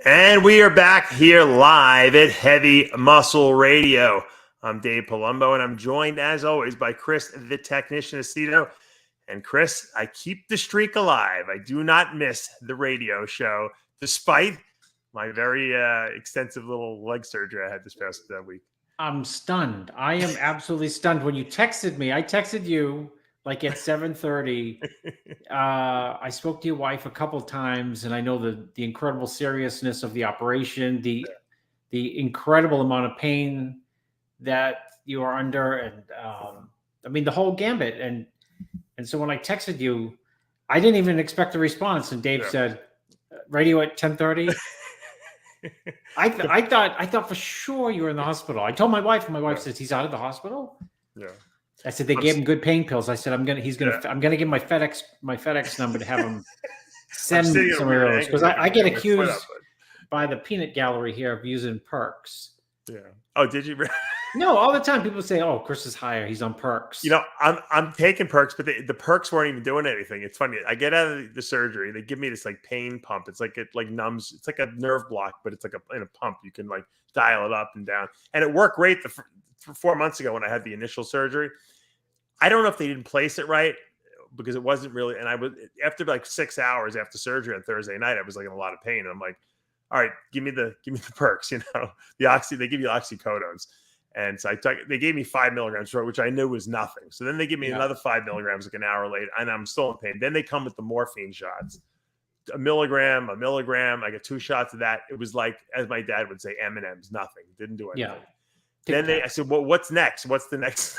And we are back here live at Heavy Muscle Radio. I'm Dave Palumbo, and I'm joined, as always, by Chris, the technician Aceto. And Chris, I keep the streak alive. I do not miss the radio show, despite my very extensive little leg surgery I had this past week. I'm stunned. I am absolutely stunned. When you texted me, I texted you like at 7:30. I spoke to your wife a couple times, and I know the incredible seriousness of the operation, the incredible amount of pain that you are under, and I mean the whole gambit. And so when I texted you, I didn't even expect a response, and Dave said, "Radio at 10:30." I thought for sure you were in the hospital. I told my wife, and my wife says he's out of the hospital. Yeah. I said they gave him good pain pills. I said I'm gonna give him my FedEx number to have him send some of those, because I get accused by the peanut gallery here of using perks. Yeah. Oh, did you? No, all the time people say, "Oh, Chris is higher. He's on perks." You know, I'm taking perks, but the perks weren't even doing anything. It's funny. I get out of the surgery, they give me this like pain pump. It's like it like numbs. It's like a nerve block, but it's like in a pump. You can like dial it up and down, and it worked great for 4 months ago when I had the initial surgery. I don't know if they didn't place it right because it wasn't really. And I was after like 6 hours after surgery on Thursday night, I was like in a lot of pain. And I'm like, all right, give me the perks. You know, they give you oxycodones. And so they gave me 5 milligrams, which I knew was nothing. So then they give me another 5 milligrams like an hour later, and I'm still in pain. Then they come with the morphine shots, a milligram. I get 2 shots of that. It was like, as my dad would say, M&Ms, nothing. Didn't do anything. Yeah. Then I said, well, what's next? What's the next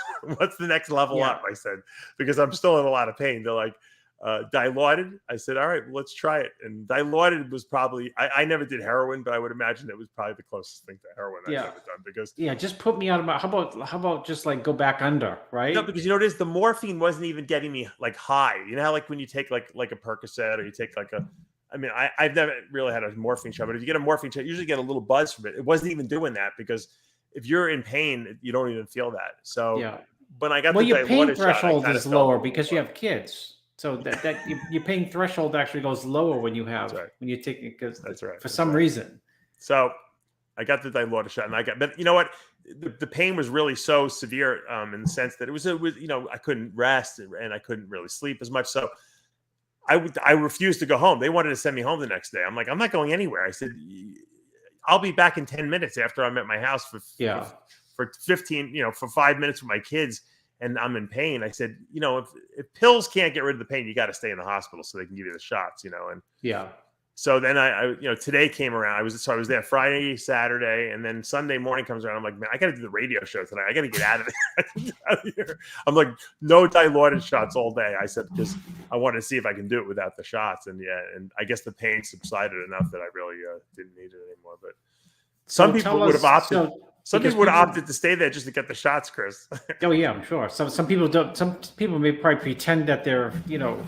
level up? I said, because I'm still in a lot of pain. They're like, dilaudid. I said, all right, well, let's try it. And dilaudid was probably, I never did heroin, but I would imagine it was probably the closest thing to heroin I've ever done, because just put me out of my, how about just like go back under, right? No, because you know, the morphine wasn't even getting me like high. You know how like when you take like a Percocet, or you take like I've never really had a morphine shot, but if you get a morphine shot, you usually get a little buzz from it. It wasn't even doing that, because if you're in pain, you don't even feel that. So when I got your pain threshold is lower because you have kids. So that your pain threshold actually goes lower when you have when you take it, because for some reason. So I got the dilaudid shot, and but you know what, the pain was really so severe in the sense that it was you know, I couldn't rest and I couldn't really sleep as much. So I refused to go home. They wanted to send me home the next day. I'm like, I'm not going anywhere. I said, I'll be back in 10 minutes after I'm at my house for 15, you know, for 5 minutes with my kids, and I'm in pain. I said, you know, if pills can't get rid of the pain, you got to stay in the hospital so they can give you the shots, you know. And so then I you know, today came around. I was there Friday, Saturday, and then Sunday morning comes around. I'm like, man, I got to do the radio show tonight. I got to get out of here. I'm like, no dilaudid shots all day. I said, because I wanted to see if I can do it without the shots. And and I guess the pain subsided enough that I really didn't need it anymore. But some people would have opted. Some people would have opted to stay there just to get the shots, Chris. Oh yeah, I'm sure. Some people don't. Some people may probably pretend that they're, you know,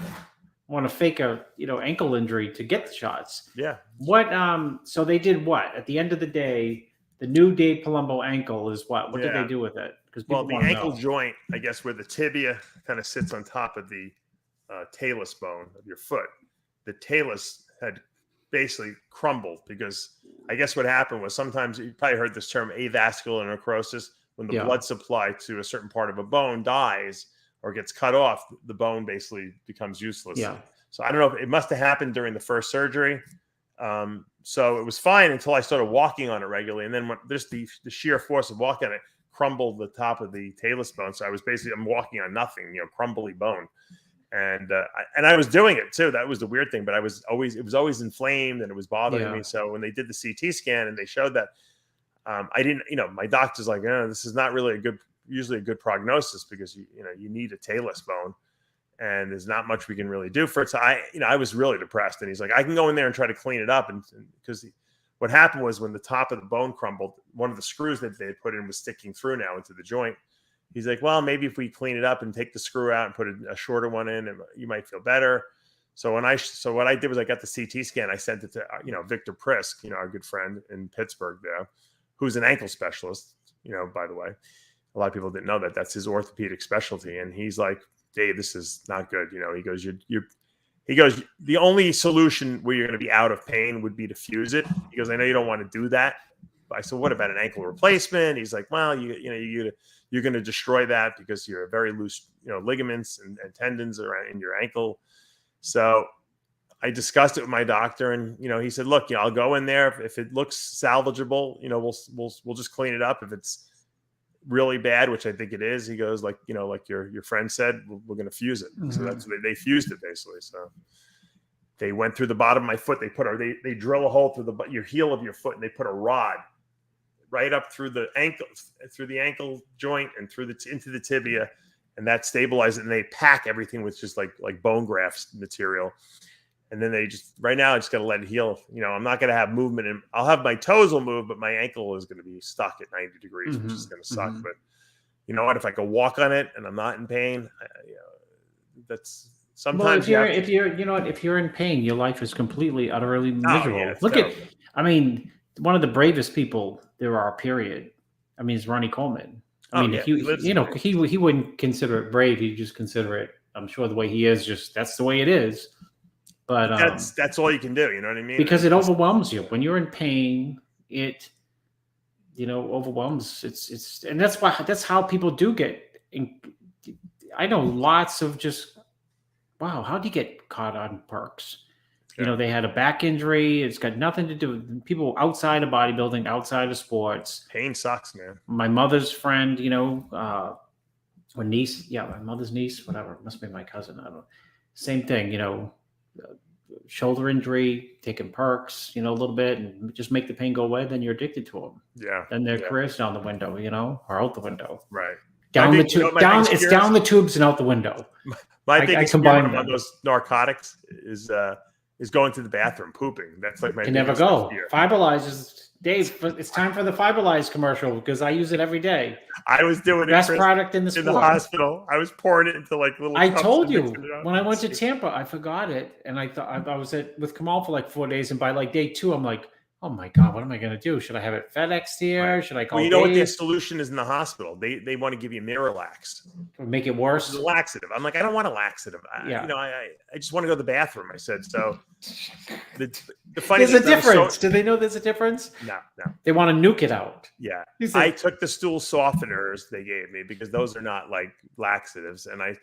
want to fake a, you know, ankle injury to get the shots. Yeah. What? So they did what? At the end of the day, the new Dave Palumbo ankle is what? What did they do with it? Because the ankle joint, I guess, where the tibia kind of sits on top of the talus bone of your foot, the talus had basically crumbled, because I guess what happened was, sometimes you probably heard this term avascular necrosis, when the blood supply to a certain part of a bone dies or gets cut off, the bone basically becomes useless. So I don't know, it must have happened during the first surgery. So it was fine until I started walking on it regularly, and then when there's the sheer force of walking on it crumbled the top of the talus bone. So I'm walking on nothing, you know, crumbly bone. And I was doing it too. That was the weird thing, but it was always inflamed, and it was bothering me. So when they did the CT scan and they showed that, I didn't, you know, my doctor's like, this is not really usually a good prognosis, because you need a talus bone, and there's not much we can really do for it. So I was really depressed, and he's like, I can go in there and try to clean it up. And because what happened was, when the top of the bone crumbled, one of the screws that they had put in was sticking through now into the joint. He's like, well, maybe if we clean it up and take the screw out and put a shorter one in, and you might feel better. So what I did was, I got the CT scan. I sent it to, you know, Victor Prisk, you know, our good friend in Pittsburgh there, who's an ankle specialist, you know, by the way. A lot of people didn't know that. That's his orthopedic specialty. And he's like, Dave, this is not good. You know, he goes, He goes, the only solution where you're going to be out of pain would be to fuse it. He goes, I know you don't want to do that. I said, what about an ankle replacement? He's like, well, you're going to destroy that because you're very loose, ligaments and tendons around in your ankle. So I discussed it with my doctor, and he said, look, I'll go in there if it looks salvageable. We'll just clean it up. If it's really bad, which I think it is, he goes, like your friend said, we're going to fuse it. Mm-hmm. So that's they fused it basically. So they went through the bottom of my foot. They drill a hole through your heel of your foot, and they put a rod right up through the ankle joint and into the tibia, and that stabilizes it. And they pack everything with just like bone grafts material. And then right now I just got to let it heal. I'm not going to have movement, and I'll have my toes will move, but my ankle is going to be stuck at 90 degrees, which is going to suck. But you know what? If I can walk on it and I'm not in pain, that's sometimes. Well, if you're in pain, your life is completely, utterly miserable. Yeah, Look at, one of the bravest people there are, period. Is Ronnie Coleman. He wouldn't consider it brave. He'd just consider it, I'm sure the way he is, just that's the way it is. But that's all you can do. You know what I mean? Because it overwhelms you when you're in pain. It, overwhelms. And that's how people do get. I know lots of just, wow, how do you get caught on perks? Yeah. They had a back injury. It's got nothing to do with people outside of bodybuilding, outside of sports. Pain sucks, man. My mother's friend, or niece. Yeah, my mother's niece, whatever. It must be my cousin. I don't know. Same thing, shoulder injury, taking perks, a little bit, and just make the pain go away. Then you're addicted to them. Yeah. Then their career's down the window, or out the window. Right. Down the tube. It's down the tubes and out the window. My biggest fear of those narcotics is going to the bathroom, pooping. That's like my can never go. Fiberlize, Dave. It's time for the Fiberlize commercial because I use it every day. I was doing best product in the sport. In the hospital. I was pouring it into little. I told you when I went to Tampa, I forgot it, and I thought I was with Kamal for 4 days, and by day 2, I'm like, oh my God, what am I going to do? Should I have it FedExed here? Right. Should I call? Well, what their solution is in the hospital. They want to give you Miralax. Make it worse. It's a laxative. I'm like, I don't want a laxative. I just want to go to the bathroom. I said so. The funny there's a difference. Do they know there's a difference? No. They want to nuke it out. Yeah. I took the stool softeners they gave me because those are not like laxatives, and I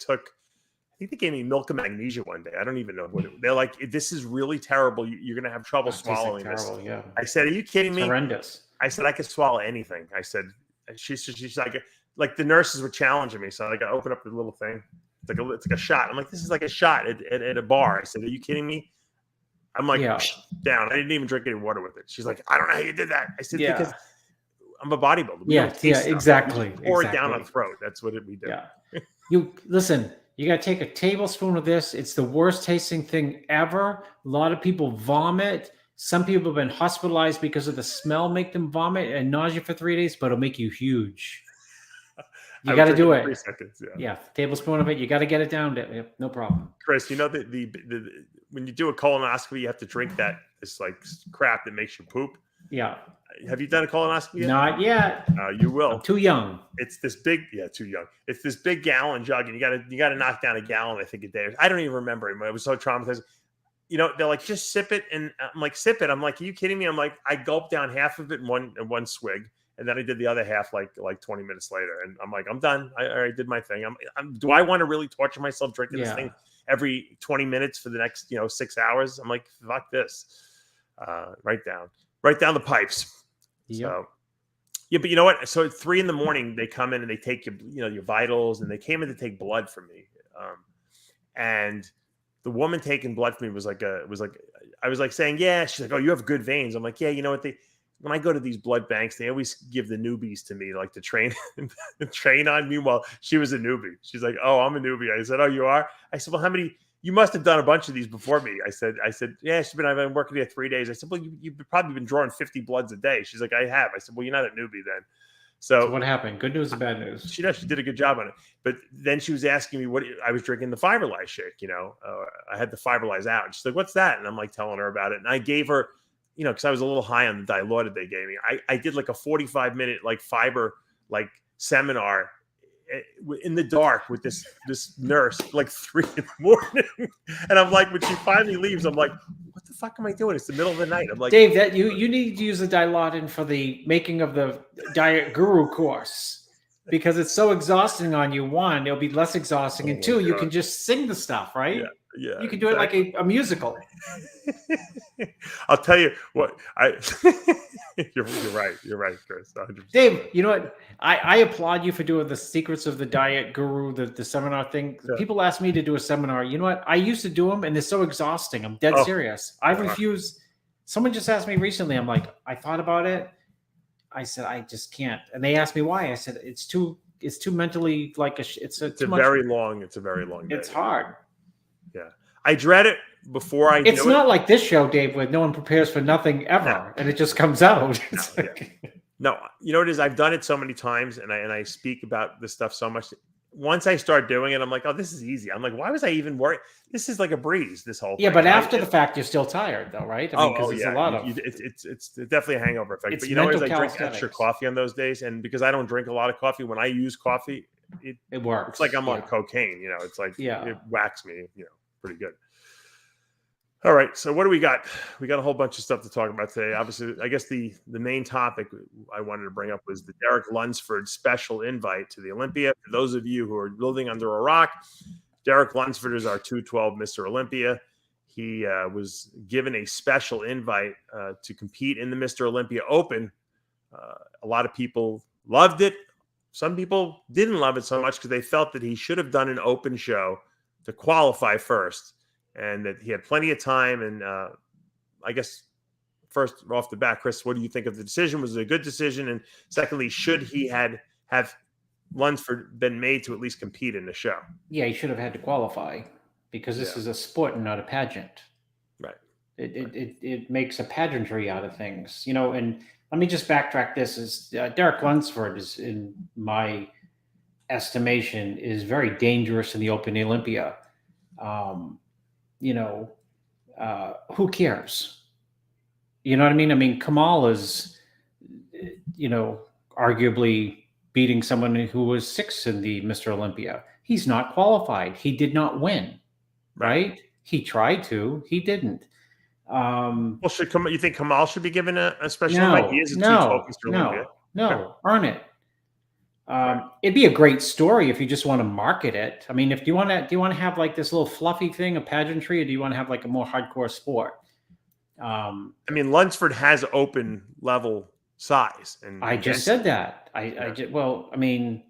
think they gave me milk and magnesia one day. I don't even know what they're like. This is really terrible. You're going to have trouble swallowing this. Yeah. I said, are you kidding me? Horrendous. I said, I could swallow anything. I said, she's like the nurses were challenging me. So I open up the little thing. It's like a shot. I'm like, this is like a shot at a bar. I said, are you kidding me? I'm like, down. I didn't even drink any water with it. She's like, I don't know how you did that. I said, because I'm a bodybuilder. Exactly. Pour it down our throat. That's what we do. Yeah. You listen. You got to take a tablespoon of this. It's the worst tasting thing ever. A lot of people vomit. Some people have been hospitalized because of the smell, make them vomit and nausea for 3 days, but it'll make you huge. You got to do it. 3 seconds, yeah, tablespoon of it. You got to get it down. No problem. Chris, the when you do a colonoscopy, you have to drink this crap that makes you poop. Yeah. Have you done a colonoscopy yet? Not yet. You will. I'm too young. It's this big, too young. It's this big gallon jug, and you gotta knock down a gallon, I think, a day. I don't even remember it. I was so traumatized. They're like, just sip it, and I'm like, sip it. I'm like, are you kidding me? I'm like, I gulped down half of it in one swig, and then I did the other half like 20 minutes later, and I'm like, I'm done. I did my thing. Do I want to really torture myself drinking this thing every 20 minutes for the next 6 hours? I'm like, fuck this. Right down the pipes. Yep. So, but you know what? So at 3 a.m, they come in and they take your vitals, and they came in to take blood from me. And the woman taking blood from me was like, I was like saying, yeah. She's like, oh, you have good veins. I'm like, yeah. You know what? When I go to these blood banks, they always give the newbies to me, to train on. Meanwhile, she was a newbie. She's like, oh, I'm a newbie. I said, oh, you are? I said, well, how many? You must have done a bunch of these before me. I said, yeah, I've been working here 3 days. I said, well, you've probably been drawing 50 bloods a day. She's like, I have. I said, well, you're not a newbie then. So what happened? Good news or bad news? She did a good job on it. But then she was asking me what I was drinking the Fiberlize shake. I had the Fiberlize out. And she's like, what's that? And I'm like telling her about it. And I gave her, because I was a little high on the Dilaudid they gave me. I did like a 45-minute fiber seminar in the dark with this nurse like 3 a.m. And I'm like, when she finally leaves, I'm like, what the fuck am I doing? It's the middle of the night. I'm like, Dave, that you need to use the Dilaudid for the making of the Diet Guru course, because it's so exhausting on you. One, it'll be less exhausting, and two, you can just sing the stuff, right? Yeah, you can do it like a musical. I'll tell you what, you're right, Chris. 100%. Dave, you know what? I applaud you for doing the Secrets of the Diet Guru, the seminar thing. Yeah. People ask me to do a seminar. You know what? I used to do them, and they're so exhausting. I'm dead serious. I refuse. Someone just asked me recently. I'm like, I thought about it. I said, I just can't. And they asked me why. I said, it's too mentally like it's a very long day. It's hard. Yeah, I dread it before I. It's not like this show, Dave, where no one prepares for nothing ever, and it just comes out. No, you know what it is? I've done it so many times, and I speak about this stuff so much. Once I start doing it, I'm like, oh, this is easy. I'm like, why was I even worried? This is like a breeze. This whole thing. But after the fact, you're still tired, though, right? I mean, because it's a lot of it's definitely a hangover effect. It's but you know, as I drink calisthenics. extra coffee on those days, and because I don't drink a lot of coffee, when I use coffee, it works. It's like I'm on cocaine. You know, it's like it whacks me. You know, pretty good. All right, so what do we got? We got a whole bunch of stuff to talk about today. Obviously, I guess the main topic I wanted to bring up was the Derek Lundsford special invite to the Olympia. For those of you who are living under a rock, Derek Lundsford is our 212 Mr. Olympia. He was given a special invite to compete in the Mr. Olympia Open. A lot of people loved it. Some people didn't love it so much because they felt that he should have done an open show to qualify first, and that he had plenty of time. And I guess first off the bat, Chris, what do you think of the decision? Was it a good decision? And secondly, should he have Lunsford been made to at least compete in the show? Yeah, he should have had to qualify, because this is a sport and not a pageant. Right. It makes a pageantry out of things, you know. And let me just backtrack. This is Derek Lunsford is, in my estimation, is very dangerous in the Open Olympia. You know, who cares? You know what I mean? I mean, Kamal is, you know, arguably beating someone who was 6th in the Mr. Olympia. He's not qualified. He did not win, right? He tried to. He didn't. Well, you think Kamal should be given a special invite? He is a 212 Mr. Olympia. No, earn it. It'd be a great story if you just want to market it. I mean, do you want to have like this little fluffy thing, a pageantry, or do you want to have like a more hardcore sport? I mean, Lunsford has open level size, and I just said that. Well, I mean,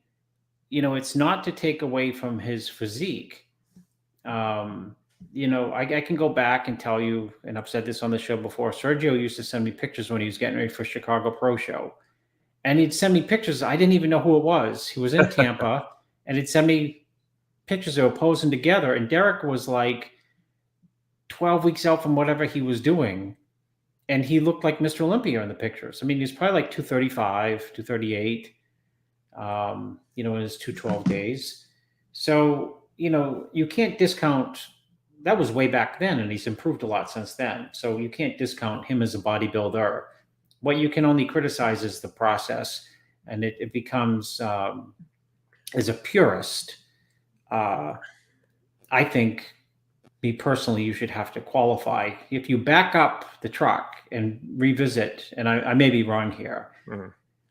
you know, it's not to take away from his physique. You know, I can go back and tell you, and I've said this on the show before. Sergio used to send me pictures when he was getting ready for Chicago Pro Show. And he'd send me pictures. I didn't even know who it was. He was in Tampa, and he'd send me pictures. They were posing together. And Derek was like 12 weeks out from whatever he was doing. And he looked like Mr. Olympia in the pictures. I mean, he's probably like 235, 238, you know, in his 212 days. So, you know, you can't discount. That was way back then, and he's improved a lot since then. So you can't discount him as a bodybuilder. What you can only criticize is the process, and it becomes, as a purist, I think, me personally, you should have to qualify. If you back up the truck and revisit, and I may be wrong here,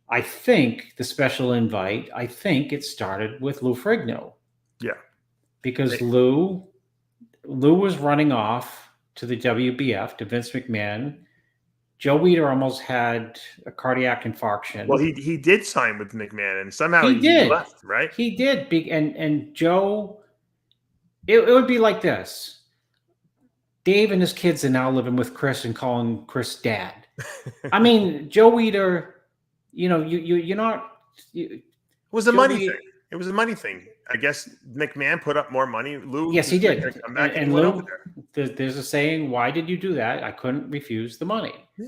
I think the special invite, I think it started with Lou Ferrigno. Yeah. Because Lou was running off to the WBF, to Vince McMahon. Joe Weider almost had a cardiac infarction. Well, he did sign with McMahon, and somehow he left, right? He did. And Joe, it would be like this. Dave and his kids are now living with Chris and calling Chris dad. I mean, Joe Weider, you know, you're not. It was a money thing. It was a money thing. I guess McMahon put up more money. Lou, yes, he did. And Lou, there's a saying, why did you do that? I couldn't refuse the money. Yeah.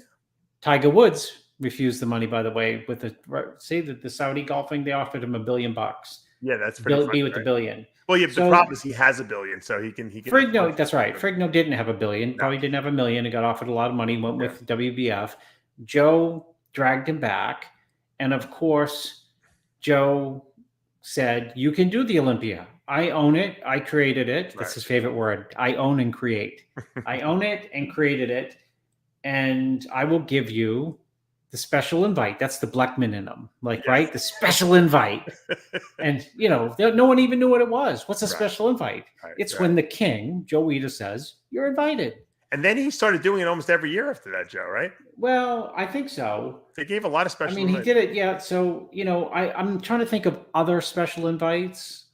Tiger Woods refused the money, by the way, with the Saudi golfing, they offered him $1 billion. Yeah, that's pretty funny, be with the billion. Well, yeah, the problem is he has $1 billion, so he can. Ferrigno, that's right. Ferrigno didn't have $1 billion. Probably didn't have $1 million. He got offered a lot of money. Went with WBF. Joe dragged him back, and of course, Joe said, you can do the Olympia. I own it. I created it. That's Right. his favorite word. I own and create. I own it and created it. And I will give you the special invite. That's the Bleckman in them. Like, Yes. right? The special invite. And, you know, no one even knew what it was. What's a Right. special invite? Right, It's right. when the king, Joe Weider, says, you're invited. And then he started doing it almost every year after that, Joe, right? Well, I think so. They gave a lot of special I mean, he invites. did it. Yeah. So, you know, I'm trying to think of other special invites.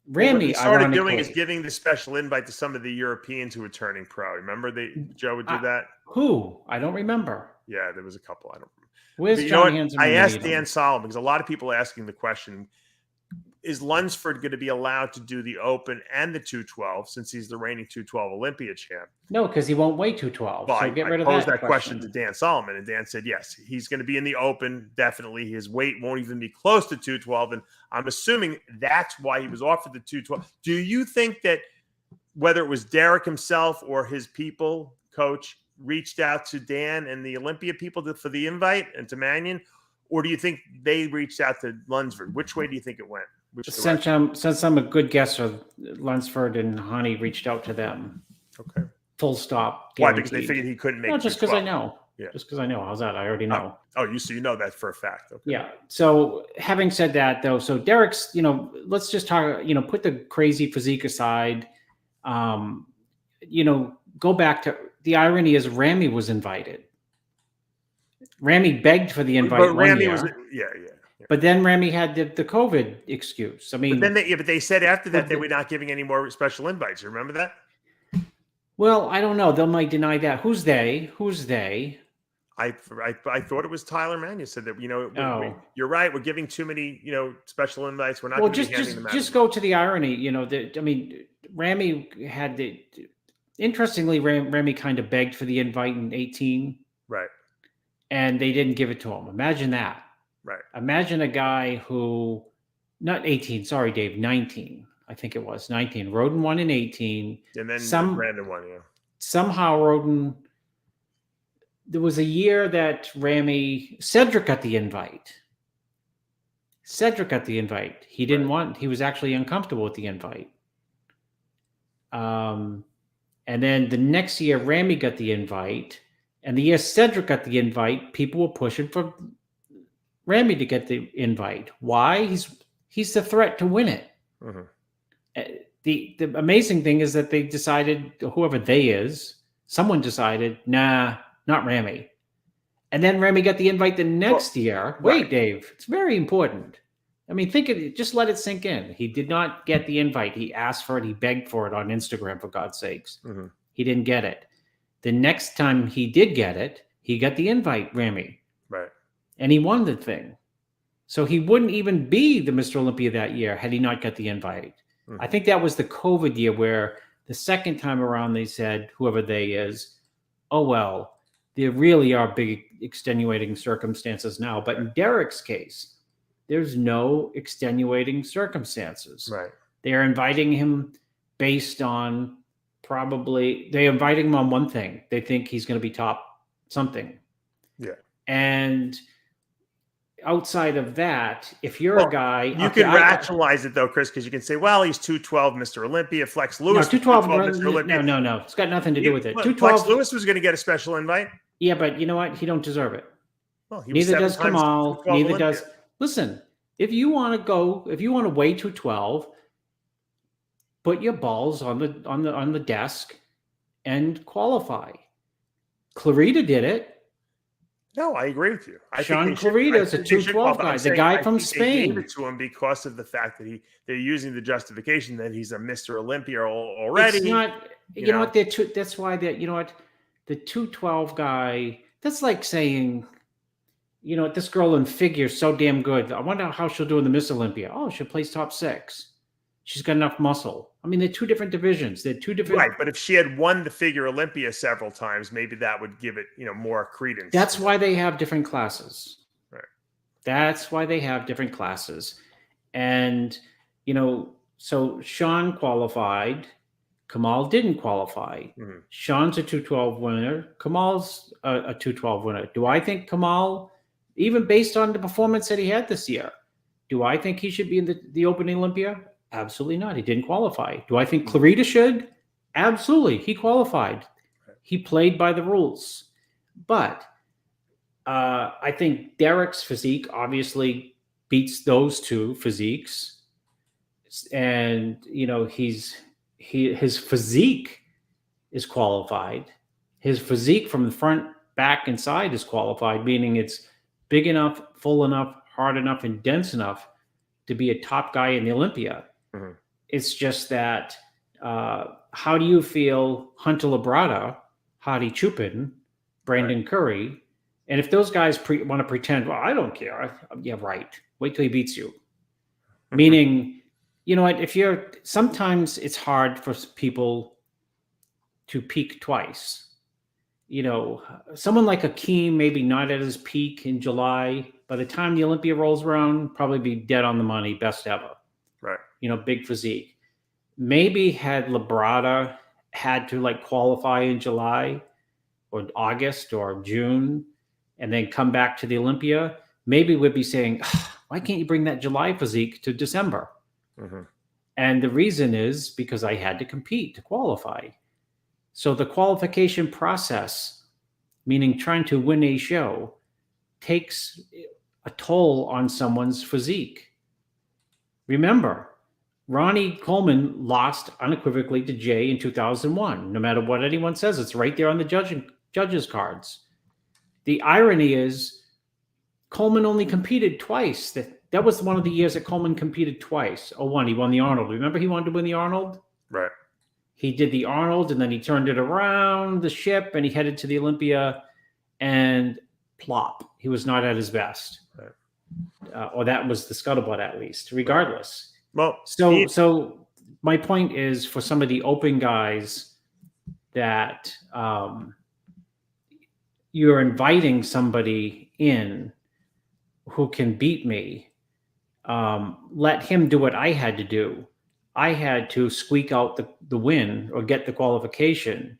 Well, what Ramy, he started ironically, doing is giving the special invite to some of the Europeans who were turning pro. Remember Joe would do that? Who? I don't remember. Yeah, there was a couple. I don't remember. Where's But you John know what? Hansen? I asked Dan Solomon because a lot of people are asking the question, is Lunsford going to be allowed to do the Open and the 212 since he's the reigning 212 Olympia champ? No, because he won't weigh 212. Well, so get rid I of posed that question to Dan Solomon, and Dan said yes. He's going to be in the Open, definitely. His weight won't even be close to 212, and I'm assuming that's why he was offered the 212. Do you think that whether it was Derek himself or his people, coach, reached out to Dan and the Olympia people for the invite and to Mannion, or do you think they reached out to Lunsford? Which way do you think it went? Since I'm a good guesser, Lunsford and Honey reached out to them. Okay. Full stop. Why? Because they figured he couldn't make. No, just because I know. Yeah. Just because I know. How's that? I already know. Oh, you know that for a fact. Okay. Yeah. So having said that, though, so Derek's, you know, let's just talk. You know, put the crazy physique aside. You know, go back to the irony is Ramy was invited. Ramy begged for the invite. But Ramy was, yeah. But then Ramy had the COVID excuse. I mean, but then they said after that they were not giving any more special invites. You remember that? Well, I don't know. They might deny that. Who's they? Who's they? I thought it was Tyler Mann. You said that, you know, you're right. We're giving too many, you know, special invites. We're not going to be handing them out. Just go to the irony. You know, I mean, Ramy had the. Interestingly, Ramy kind of begged for the invite in 18. Right. And they didn't give it to him. Imagine that. Right. Imagine a guy who, not 18, sorry, Dave, 19. I think it was 19. Roden won in 18. And then Brandon won, yeah. Somehow Roden, there was a year that Cedric got the invite. He didn't want, he was actually uncomfortable with the invite. And then the next year, Ramy got the invite. And the year Cedric got the invite, people were pushing for Ramy to get the invite. Why? He's the threat to win it. Mm-hmm. The amazing thing is that they decided, whoever they is, someone decided, nah, not Ramy. And then Ramy got the invite the next year. Wait, right. Dave, it's very important. I mean, think of it, just let it sink in. He did not get the invite. He asked for it. He begged for it on Instagram, for God's sakes. Mm-hmm. He didn't get it. The next time he did get it, he got the invite, Ramy. Right. And he won the thing. So he wouldn't even be the Mr. Olympia that year had he not got the invite. Mm-hmm. I think that was the COVID year where the second time around they said, whoever they is, oh, well, there really are big extenuating circumstances now. But in Derek's case, there's no extenuating circumstances. Right. They're inviting him based on they're inviting him on one thing. They think he's going to be top something. Yeah. And outside of that, if you're a guy, you can rationalize it though, Chris, because you can say, well, he's 212 Mr. Olympia, Flex Lewis. No, 212 Mr. Olympia. No. It's got nothing to do with it. 212 Flex Lewis was going to get a special invite. Yeah, but you know what? He don't deserve it. Well, neither does Kamal. Neither does. Listen, if you want to weigh 212, put your balls on the desk and qualify. Clarita did it. No, I agree with you. Sean Clarita is a 212 guy, the guy from Spain. They gave it to him because of the fact that they're using the justification that he's a Mr. Olympia already. It's not, you know what? That's why you know what? The 212 guy, that's like saying, you know, this girl in figure is so damn good. I wonder how she'll do in the Miss Olympia. Oh, she'll place top 6. She's got enough muscle. I mean, they're two different divisions. They're two different. Right, but if she had won the figure Olympia several times, maybe that would give it, you know, more credence. That's why they have different classes. Right. That's why they have different classes. And, you know, so Sean qualified. Kamal didn't qualify. Mm-hmm. Sean's a 212 winner. Kamal's a 212 winner. Do I think Kamal, even based on the performance that he had this year, Do I think he should be in the Open Olympia? Absolutely not. He didn't qualify. Do I think Clarita should? Absolutely. He qualified. He played by the rules. But I think Derek's physique obviously beats those two physiques. And, you know, his physique is qualified. His physique from the front, back, and side is qualified, meaning it's big enough, full enough, hard enough, and dense enough to be a top guy in the Olympia. Mm-hmm. It's just that how do you feel Hunter Labrada, Hadi Chupin, Brandon Curry, and if those guys want to pretend, well, I don't care. Yeah, right. Wait till he beats you. Mm-hmm. Meaning, you know what? Sometimes it's hard for people to peak twice. You know, someone like Akeem, maybe not at his peak in July. By the time the Olympia rolls around, probably be dead on the money, best ever. Right. You know, big physique. Maybe had Labrada had to like qualify in July or August or June and then come back to the Olympia, maybe we'd be saying, why can't you bring that July physique to December? Mm-hmm. And the reason is because I had to compete to qualify. So the qualification process, meaning trying to win a show, takes a toll on someone's physique. Remember, Ronnie Coleman lost unequivocally to Jay in 2001. No matter what anyone says, it's right there on the judges' cards. The irony is Coleman only competed twice. That was one of the years that Coleman competed twice. 01, he won the Arnold. Remember he wanted to win the Arnold? Right. He did the Arnold, and then he turned it around the ship, and he headed to the Olympia, and plop, he was not at his best. Right. Or that was the scuttlebutt, at least. Regardless. Well, so my point is for some of the open guys that you're inviting somebody in who can beat me. Let him do what I had to do. I had to squeak out the win or get the qualification.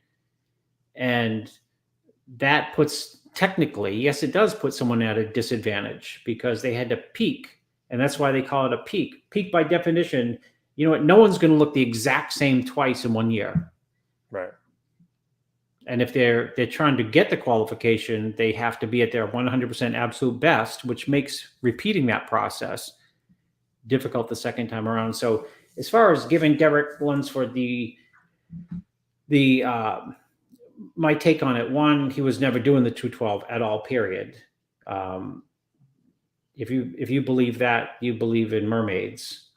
And that puts, technically, yes, it does put someone at a disadvantage because they had to peak. And that's why they call it a peak. Peak by definition, you know what? No one's going to look the exact same twice in 1 year. Right. And if they're trying to get the qualification, they have to be at their 100% absolute best, which makes repeating that process difficult the second time around. So as far as giving Derek Lundsford my take on it, one, he was never doing the 212 at all, period. If you believe that, you believe in mermaids,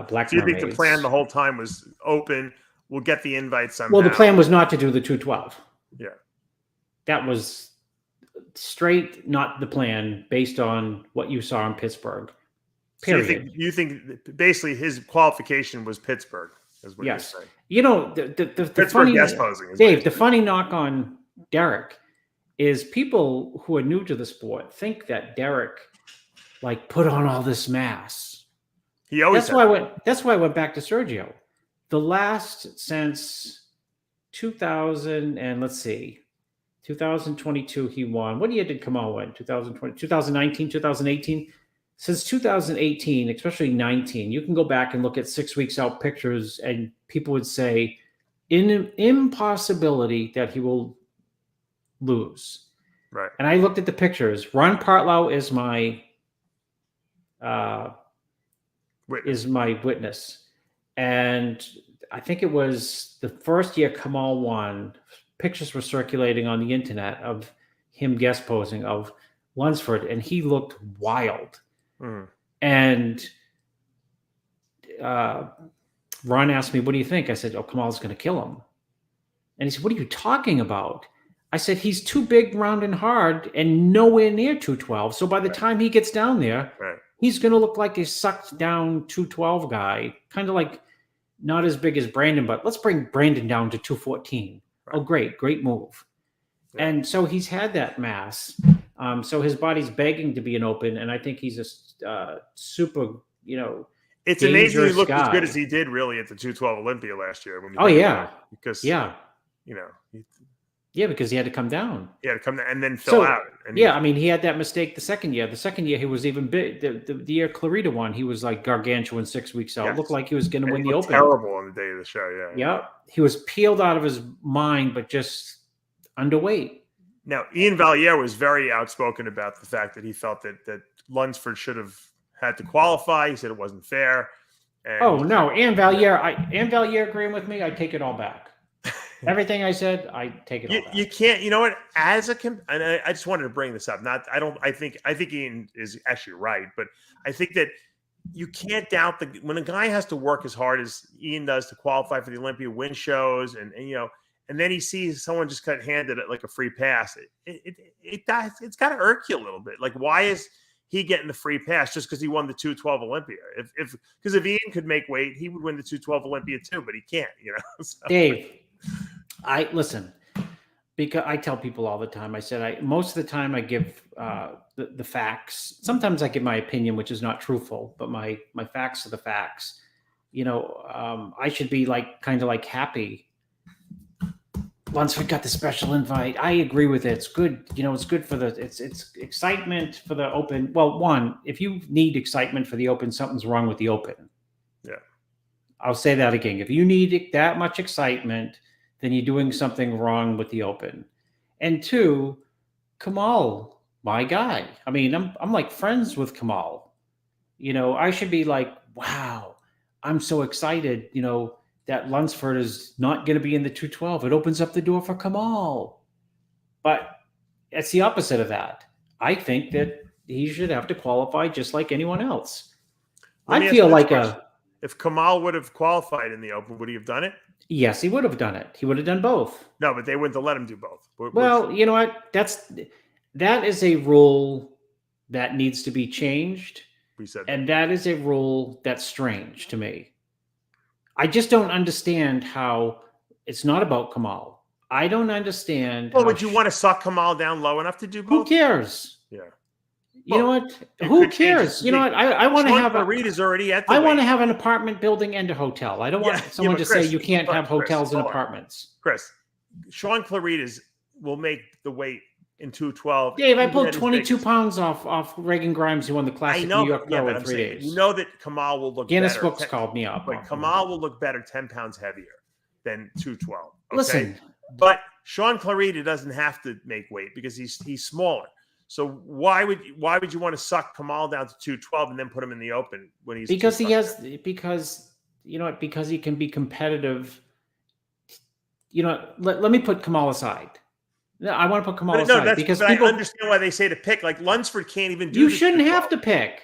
black mermaids. Do you think the plan the whole time was open? We'll get the invite somehow. Well, the plan was not to do the 212. Yeah. That was straight, not the plan based on what you saw in Pittsburgh. Period. So you think basically his qualification was Pittsburgh, is what you're saying. You know, the funny, guest posing, Dave, the funny knock on Derek is people who are new to the sport think that Derek like put on all this mass. He always that's why I went back to Sergio. The last since 2000 and let's see, 2022 he won. What year did Kamal win? 2020, 2019, 2018. Since 2018, especially 19, you can go back and look at 6 weeks out pictures, and people would say, in an impossibility that he will lose. Right. And I looked at the pictures. Ron Partlow is my witness. And I think it was the first year Kamal won, pictures were circulating on the internet of him guest posing of Lunsford, and he looked wild. Mm. And Ron asked me, what do you think? I said, oh, Kamal's going to kill him. And he said, what are you talking about? I said, he's too big, round, and hard and nowhere near 212. So by the time he gets down there, he's going to look like a sucked down 212 guy, kind of like not as big as Brandon, but let's bring Brandon down to 214. Right. Oh, great move. Yeah. And so he's had that mass. So his body's begging to be an open, and I think he's a super, it's amazing he looked as good as he did really at the 212 Olympia last year. When because Yeah, because he had to come down. He had to come down and then fill out. And yeah, I mean, he had that mistake the second year. The second year, he was even big. The year Clarita won, he was like gargantuan 6 weeks out. Yes. Looked like he was going to win the Open. Terrible on the day of the show. Yeah. He was peeled out of his mind, but just underweight. Now, Ian Valliere was very outspoken about the fact that he felt that Lunsford should have had to qualify. He said it wasn't fair. And oh no, Ian Valliere agreeing with me. I take it all back. Everything I said, I take it all back. You can't. You know what? As a and I just wanted to bring this up. I think Ian is actually right, but I think that you can't doubt when a guy has to work as hard as Ian does to qualify for the Olympia, win shows, and and then he sees someone just got handed it like a free pass. It's got to irk you a little bit. Like, why is he getting the free pass just because he won the 212 Olympia? Because if Ian could make weight, he would win the 212 Olympia too, but he can't. So. Dave, listen, because I tell people all the time. I said most of the time I give the facts. Sometimes I give my opinion, which is not truthful, but my facts are the facts. I should be kind of happy. Lunsford got the special invite. I agree with it. It's good. It's good for it's excitement for the Open. Well, one, if you need excitement for the Open, something's wrong with the Open. Yeah. I'll say that again. If you need that much excitement, then you're doing something wrong with the Open. And two, Kamal, my guy. I mean, I'm like friends with Kamal. I should be like, wow, I'm so excited, that Lunsford is not going to be in the 212. It opens up the door for Kamal. But it's the opposite of that. I think that he should have to qualify just like anyone else. I feel like if Kamal would have qualified in the Open, would he have done it? Yes, he would have done it. He would have done both. No, but they wouldn't have let him do both. Well, you know what? That is a rule that needs to be changed. We said that. And that is a rule that's strange to me. I just don't understand how it's not about Kamal. I don't understand. Well, would you want to suck Kamal down low enough to do both? Who cares? Yeah. You know what? Who cares? You know what? I want to have is already at. I want to have an apartment building and a hotel. I don't want someone to say you can't have hotels and apartments. Chris, Sean Claritas will make the weight in 212. Dave, I pulled 22 pounds off Reagan Grimes, who won the Classic New York Pro in 3 days. You know that Kamal will look Guinness better. Books called me up. But Kamal will look better 10 pounds heavier than 212. Okay? Listen. But Sean Clarita doesn't have to make weight because he's smaller. So why would you want to suck Kamal down to 212 and then put him in the Open when he's because he can be competitive. Let me put Kamal aside. No, I want to put Kamal aside because people, I understand why they say to pick. Like Lunsford can't even do. You shouldn't have to pick.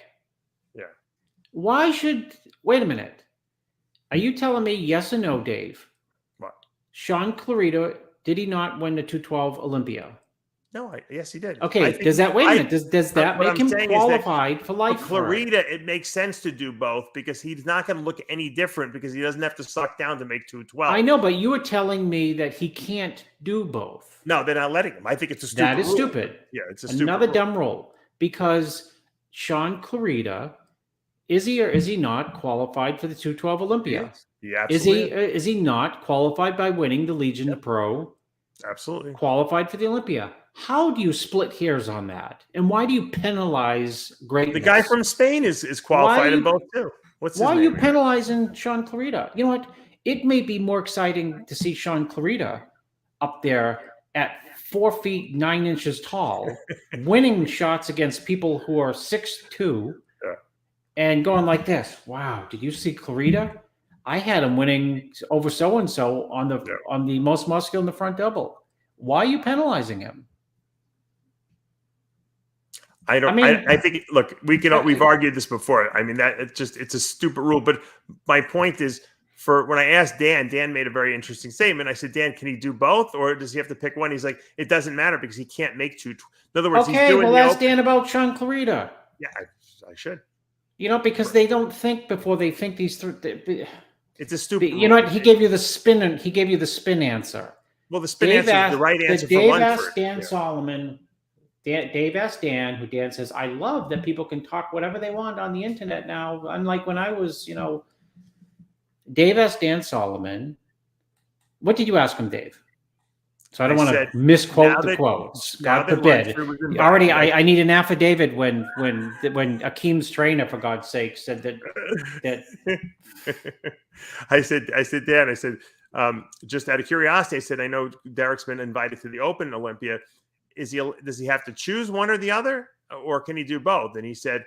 Yeah. Wait a minute. Are you telling me yes or no, Dave? What? Sean Clarita, did he not win the 212 Olympia? No, yes, he did. Okay, does that make him qualified for life? Clarita, it makes sense to do both because he's not going to look any different because he doesn't have to suck down to make 212. I know, but you were telling me that he can't do both. No, they're not letting him. I think it's a stupid That is rule. stupid. Yeah, it's a stupid another rule. Dumb rule because Sean Clarita, is he or is he not qualified for the 212 Olympia? Yeah, is he not qualified by winning the Legion Pro? Absolutely. Qualified for the Olympia. How do you split hairs on that? And why do you penalize greatness? The guy from Spain is qualified in both too. Why are you penalizing Sean Clarita? You know what? It may be more exciting to see Sean Clarita up there at 4 feet 9 inches tall, winning shots against people who are 6'2", and going like this. Wow, did you see Clarita? I had him winning over so and so on the most muscular in the front double. Why are you penalizing him? I think look, we've argued this before. I mean, it's a stupid rule. But my point is, when I asked Dan made a very interesting statement. I said, Dan, can he do both, or does he have to pick one? He's like, it doesn't matter because he can't make two. In other words, he's doing ask Dan about Sean Clarita. Yeah, I should. Because they don't think before they think these three. It's a stupid. You know what? He gave you the spin, and he gave you the spin answer. Well, the spin answer is the right answer for Lunsford. Dave asked Dan Solomon. Dave asked Dan, who Dan says, I love that people can talk whatever they want on the internet now. Unlike when I was, Dave asked Dan Solomon. What did you ask him, Dave? So I don't want said, to misquote now the that- quotes. now God that forbid. Lunsford was invited- Already, I need an affidavit when Akeem's trainer, for God's sake, said that I said, Dan, I said, just out of curiosity, I said, I know Derek's been invited to the Open Olympia. Does he have to choose one or the other, or can he do both? And he said,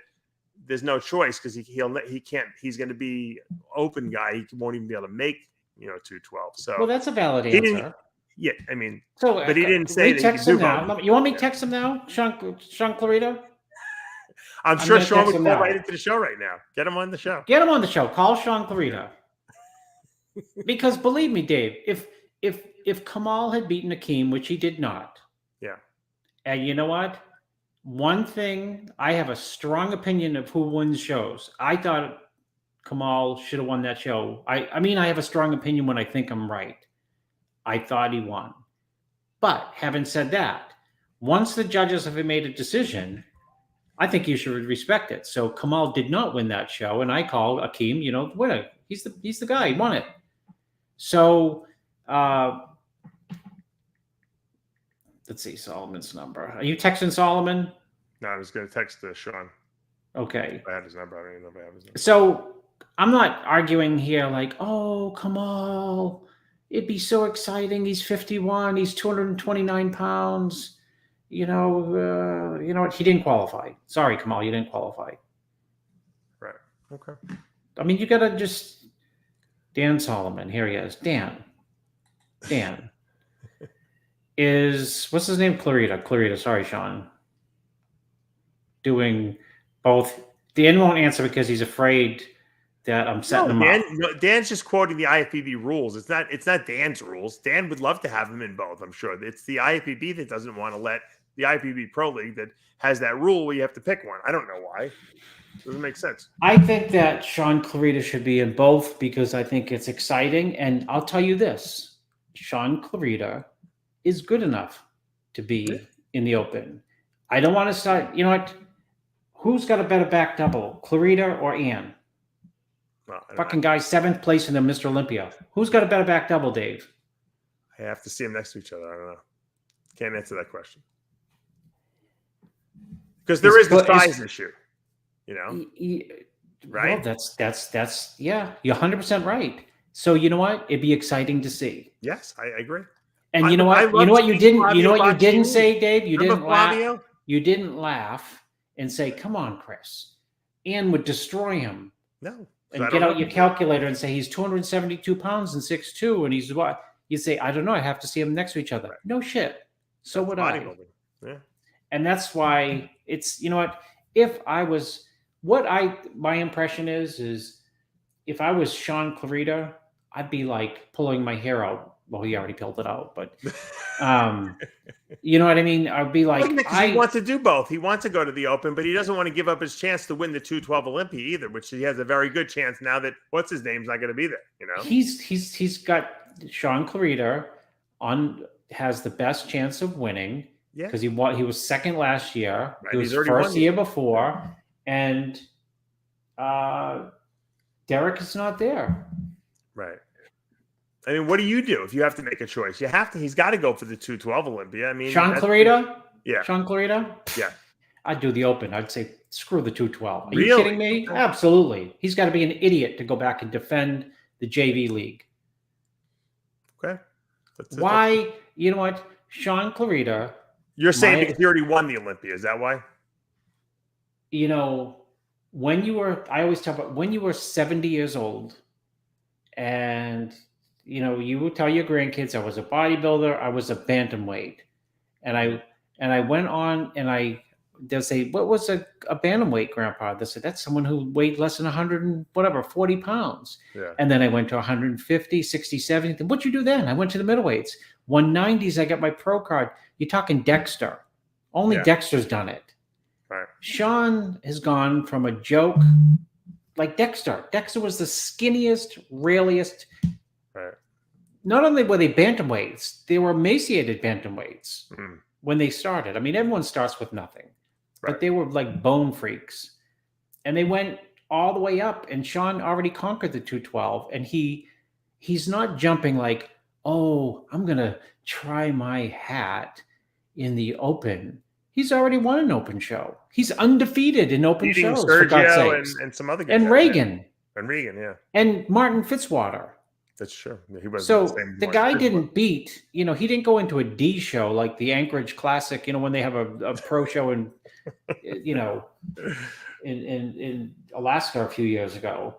there's no choice because he can't. He's going to be open guy. He won't even be able to make 212. So well, that's a valid he didn't- answer. yeah, I mean, So, but he didn't say that he text could him do now. both. You want me to text him now, Sean Clarita? I'm sure gonna Sean text would him call now. right into the show right now. Get him on the show. Get him on the show. Call Sean Clarita. Because believe me, Dave, if Kamal had beaten Akeem, which he did not, Yeah. and you know what? One thing, I have a strong opinion of who wins shows. I thought Kamal should have won that show. I mean, I have a strong opinion when I think I'm right. I thought he won. But having said that, once the judges have made a decision, I think you should respect it. So Kamal did not win that show, and I call Akeem, the winner. He's the guy. He won it. So let's see Solomon's number. Are you texting Solomon? No, I was going to text Sean. Okay. I had his number. I don't even know if I have his number. So I'm not arguing here like, oh, Kamal, it'd be so exciting. He's 51. He's 229 pounds. You know what? He didn't qualify. Sorry, Kamal, you didn't qualify. Right. Okay. I mean, you got to just Dan Solomon. Here he is. Dan is, what's his name? Clarita. Sorry, Sean. Doing both. Dan won't answer because he's afraid that I'm setting him up. No, Dan's just quoting the IFBB rules. It's not Dan's rules. Dan would love to have him in both, I'm sure. It's the IFBB that doesn't want to let the IFBB Pro League that has that rule where you have to pick one. I don't know why. It doesn't make sense. I think that Sean Clarita should be in both because I think it's exciting. And I'll tell you this, Sean Clarita is good enough to be in the Open. I don't want to start, you know what? Who's got a better back double, Clarita or Ann? Well, Fucking guy, 7th place in the Mr. Olympia. Who's got a better back double, Dave? I have to see them next to each other. I don't know. Can't answer that question. Because there is the size issue, right? Well, that's yeah, you're 100% right. So you know what? It'd be exciting to see. Yes, I agree. And you know what? You didn't say, Dave? You didn't laugh. You didn't laugh and say, come on, Chris. Ann would destroy him. No. And get out your calculator and say he's 272 pounds and 6'2", and he's what? You say, I don't know. I have to see them next to each other. Right. No shit. So would I. Yeah. And that's why it's, you know what? If I was, my impression is if I was Sean Clarita, I'd be like pulling my hair out. Well, he already pulled it out, but you know what I mean? I'd be like, he wants to do both. He wants to go to the Open, but he doesn't want to give up his chance to win the 212 Olympia either, which he has a very good chance now that what's his name's not going to be there. He's got Sean Clarita has the best chance of winning because he was second last year. Right. He was first the year before, and Derek is not there. Right. I mean, what do you do if you have to make a choice? He's got to go for the 212 Olympia. I mean, Sean Clarita? Yeah. Sean Clarita? Yeah. I'd do the Open. I'd say, screw the 212. Are really? You kidding me? Absolutely. He's got to be an idiot to go back and defend the JV league. Okay. Why? You know what? Sean Clarita. You're saying because he already won the Olympia. Is that why? I always talk about when you were 70 years old and you would tell your grandkids, I was a bodybuilder, I was a bantamweight. And I went on and they'll say, what was a bantamweight, Grandpa? They said, that's someone who weighed less than 40 pounds. Yeah. And then I went to 150, 60, 70. What'd you do then? I went to the middleweights. 190s, I got my pro card. You're talking Dexter. Only Dexter's done it. Right. Sean has gone from a joke like Dexter. Dexter was the skinniest, railiest. Right. Not only were they bantamweights, they were emaciated bantamweights when they started. I mean, everyone starts with nothing, but they were like bone freaks. And they went all the way up, and Sean already conquered the 212. And he's not jumping like, oh, I'm going to try my hat in the Open. He's already won an Open show. He's undefeated in Open Beating shows, for God's Sergio sakes. and some other good And guys, Reagan. Yeah. And Regan, yeah. And Martin Fitzwater. That's true. He was So the same the guy didn't beat, he didn't go into a D show like the Anchorage Classic, when they have a pro show in, in Alaska a few years ago.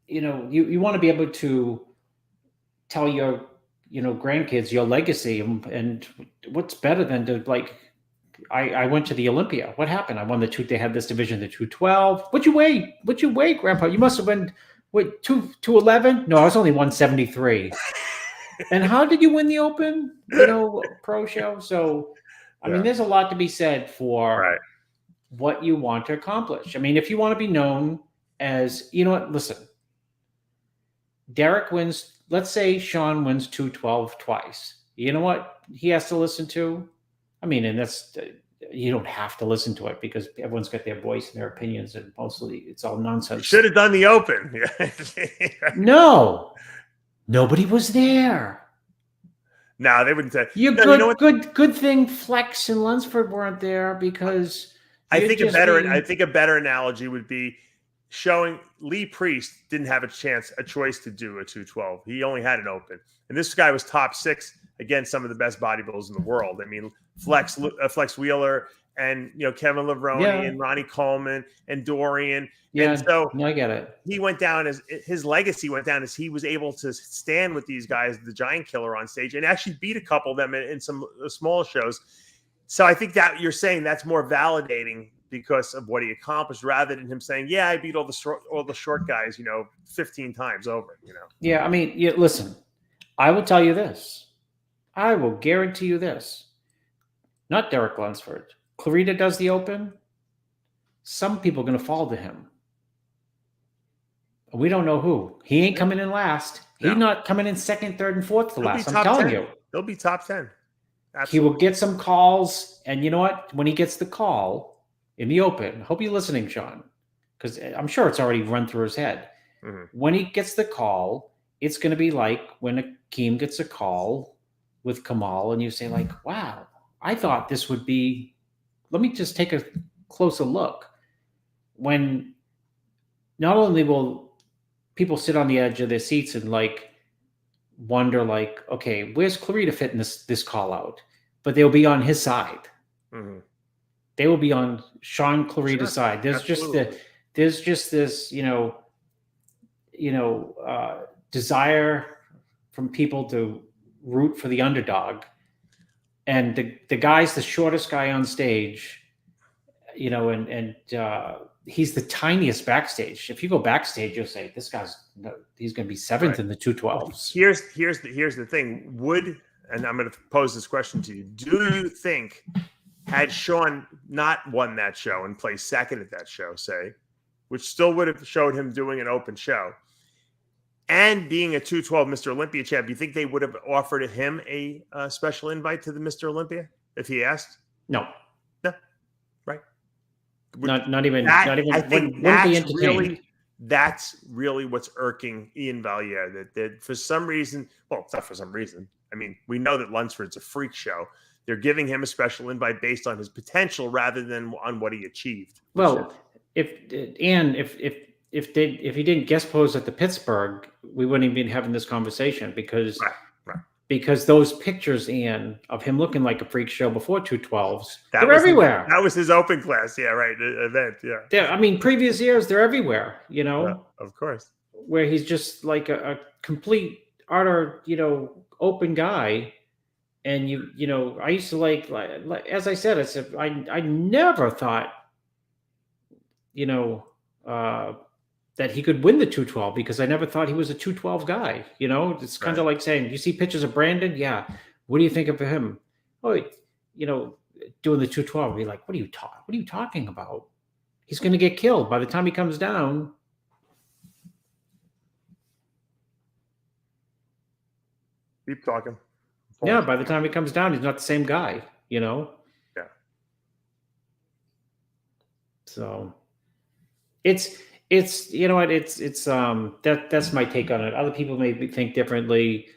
You want to be able to tell your, grandkids your legacy, and what's better than to I went to the Olympia. What happened? I won they had this division, the 212. What'd you weigh, Grandpa? You must have been, 211? No, I was only 173. And how did you win the Open, pro show? So, I mean, there's a lot to be said for what you want to accomplish. I mean, if you want to be known as, listen, Derek wins, let's say Sean wins 212 twice. You know what he has to listen to? I mean, and that's, you don't have to listen to it because everyone's got their voice and their opinions, and mostly it's all nonsense. Should have done the Open. No, nobody was there. No, they wouldn't say. Good thing Flex and Lunsford weren't there, because I think a better analogy would be showing Lee Priest didn't have a choice to do a 212. He only had an Open, and this guy was top 6 against some of the best bodybuilders in the world. I mean, Flex Wheeler and Kevin Levrone and Ronnie Coleman and Dorian. Yeah, and so I get it. He went down as his legacy went down as he was able to stand with these guys, the Giant Killer, on stage, and actually beat a couple of them in some small shows. So I think that you're saying that's more validating because of what he accomplished, rather than him saying, "Yeah, I beat all the short guys, 15 times over." Yeah, I mean, listen, I will tell you this. I will guarantee you this. Not Derek Lundsford. Clarita does the Open. Some people are going to fall to him. We don't know who. He ain't coming in last. He's not coming in second, third, and fourth to last. I'm telling you. He'll be top 10. Absolutely. He will get some calls. And you know what? When he gets the call in the Open, I hope you're listening, Sean, because I'm sure it's already run through his head. Mm-hmm. When he gets the call, it's going to be like when Akeem gets a call with Kamal, and you say, like, wow, I thought this would be, let me just take a closer look. When not only will people sit on the edge of their seats and wonder, okay, where's Clarita fit in this call out? But they'll be on his side. Mm-hmm. They will be on Sean Clarita's side. There's just this, desire from people to root for the underdog, and the guy's the shortest guy on stage, and he's the tiniest backstage. If you go backstage, you'll say, he's going to be 7th in the 212s. Here's the thing. And I'm going to pose this question to you. Do you think, had Sean not won that show and placed second at that show, say, which still would have showed him doing an Open show, and being a 212 Mr. Olympia champ, you think they would have offered him a special invite to the Mr. Olympia if he asked? No. Right. Not even. I think that's really what's irking Ian Valier. That for some reason, well, it's not for some reason. I mean, we know that Lunsford's a freak show. They're giving him a special invite based on his potential rather than on what he achieved. Well, if he didn't guest pose at the Pittsburgh, we wouldn't even be having this conversation, because because those pictures, Ian, of him looking like a freak show before 212s, they're everywhere. That was his Open class, event, I mean, previous years, they're everywhere, of course. Where he's just like a complete, utter, Open guy. And I used to like as I said, I never thought, that he could win the 212, because I never thought he was a 212 guy. It's kind of like saying, you see pictures of Brandon? Yeah. What do you think of him? Oh, doing the 212. Be like, what are you talking about? He's going to get killed by the time he comes down. Keep talking. Yeah, by the time he comes down, he's not the same guy, Yeah. So it's It's you know what it's that's my take on it. Other people may think differently.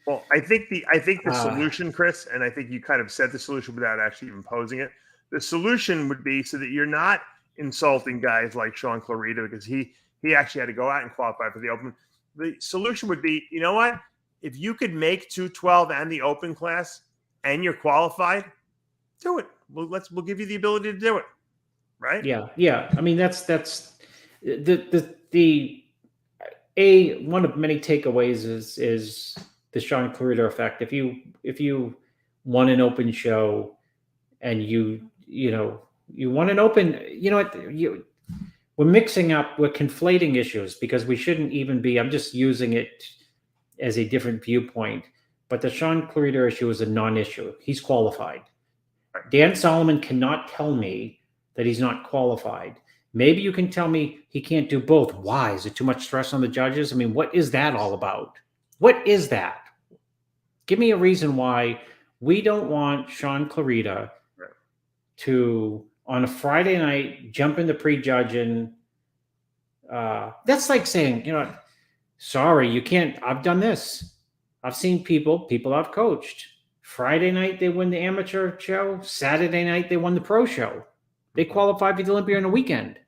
Well, I think the solution, Chris, and I think you kind of said the solution without actually even posing it. The solution would be so that you're not insulting guys like Sean Clarita, because he actually had to go out and qualify for the Open. The solution would be, you know what? If you could make 212 and the Open class and you're qualified, do it. We'll give you the ability to do it. Right? Yeah. I mean, that's one of many takeaways is the Sean Clarita effect. If you won an Open show and you won an Open, we're conflating issues because we shouldn't even be. I'm just using it as a different viewpoint. But the Sean Clarita issue is a non-issue. He's qualified. Dan Solomon cannot tell me that he's not qualified. Maybe you can tell me he can't do both. Why? Is it too much stress on the judges? I mean, what is that all about? What is that? Give me a reason why we don't want Sean Clarita to, on a Friday night, jump into prejudging. That's like saying, sorry, you can't. I've done this. I've seen people I've coached. Friday night, they win the amateur show. Saturday night, they won the pro show. They qualified for the Olympia on a weekend.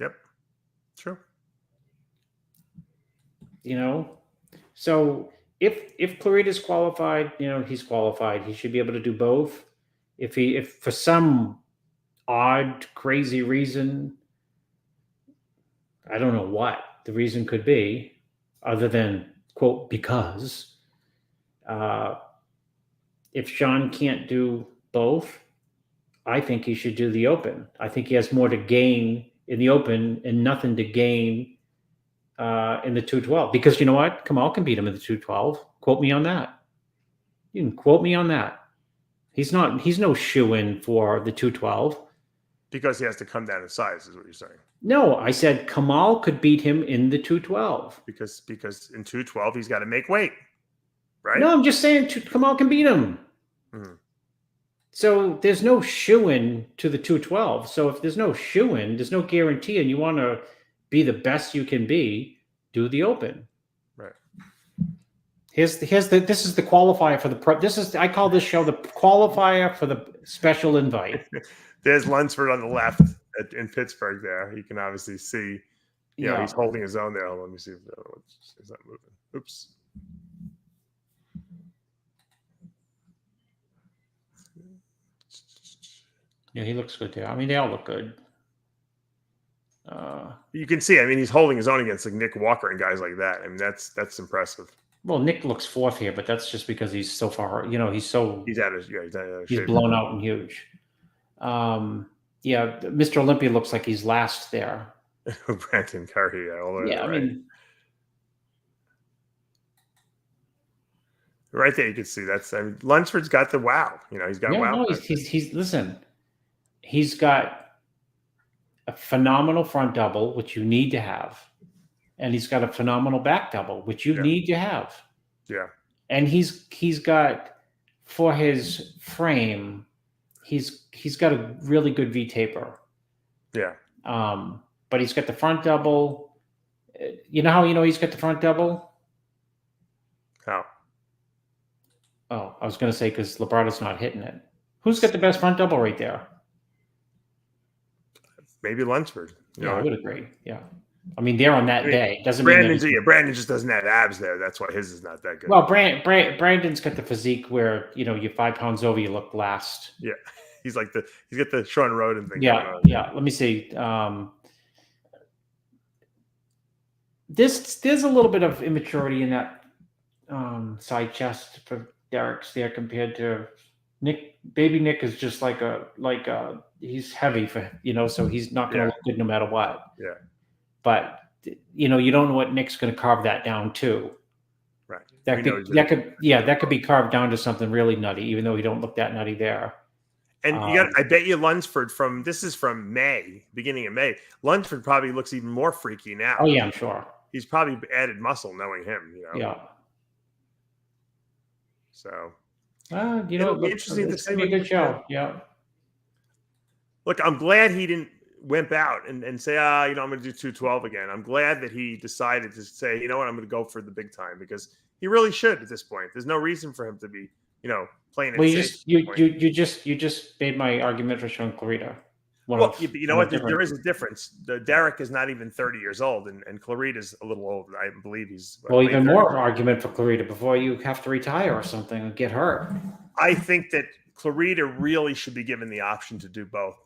Yep. True. So if Clarita's qualified, he's qualified. He should be able to do both. If for some odd, crazy reason, I don't know what the reason could be, other than, quote, because, if Sean can't do both, I think he should do the Open. I think he has more to gain in the Open and nothing to gain in the 212. Because you know what? Kamal can beat him in the 212. Quote me on that. You can quote me on that. He's no shoe-in for the 212. Because he has to come down in size, is what you're saying. No, I said Kamal could beat him in the 212. Because in 212, he's got to make weight. Right? No, I'm just saying Kamal can beat him. Mm-hmm. So there's no shoe-in to the 212. So if there's no shoe-in, there's no guarantee, and you want to be the best you can be, do the Open. Right. This is the qualifier for the I call this show the qualifier for the special invite. There's Lunsford on the left in Pittsburgh there. You can obviously see, he's holding his own there. Let me see if is that moving. Oops. Yeah, he looks good there. I mean, they all look good. You can see, he's holding his own against like Nick Walker and guys like that. I mean, that's impressive. Well, Nick looks fourth here, but that's just because he's so far, he's out of he's blown out and huge. Mr. Olympia looks like he's last there. Brandon Curry, right there you can see Lunsford's got the wow. He's got wow. No, he's got a phenomenal front double, which you need to have. And he's got a phenomenal back double, which you need to have. Yeah. And he's got, for his frame, he's got a really good V taper. Yeah. But he's got the front double. You know how he's got the front double? How? Oh, I was going to say because Labrada's not hitting it. Who's got the best front double right there? Maybe Lunsford. I would agree. Yeah. They're on that day. Doesn't Brandon just doesn't have abs there. That's why his is not that good. Well, Brandon's got the physique where you're 5 pounds over, you look last. Yeah, he's got the Sean Roden thing. Yeah. Let me see. There's a little bit of immaturity in that side chest for Derek's there compared to Nick. Baby Nick is just like he's heavy for so he's not going to look good no matter what. Yeah. But you don't know what Nick's going to carve that down to. Right. That could be carved down to something really nutty, even though he don't look that nutty there. And I bet you Lunsford this is from May, beginning of May. Lunsford probably looks even more freaky now. Oh yeah, I'm sure. He's probably added muscle knowing him, Yeah. So it'll be interesting to see. Be a good show. Yeah. Look, I'm glad he didn't wimp out and say, I'm going to do 212 again. I'm glad that he decided to say, you know what, I'm going to go for the big time, because he really should at this point. There's no reason for him to be, playing it Well, safe. you just made my argument for Sean Clarita. Well, you know what? There is a difference. Derek is not even 30 years old, and Clarita's a little old. I believe he's even more argument for Clarita before you have to retire or something and get hurt. I think that Clarita really should be given the option to do both.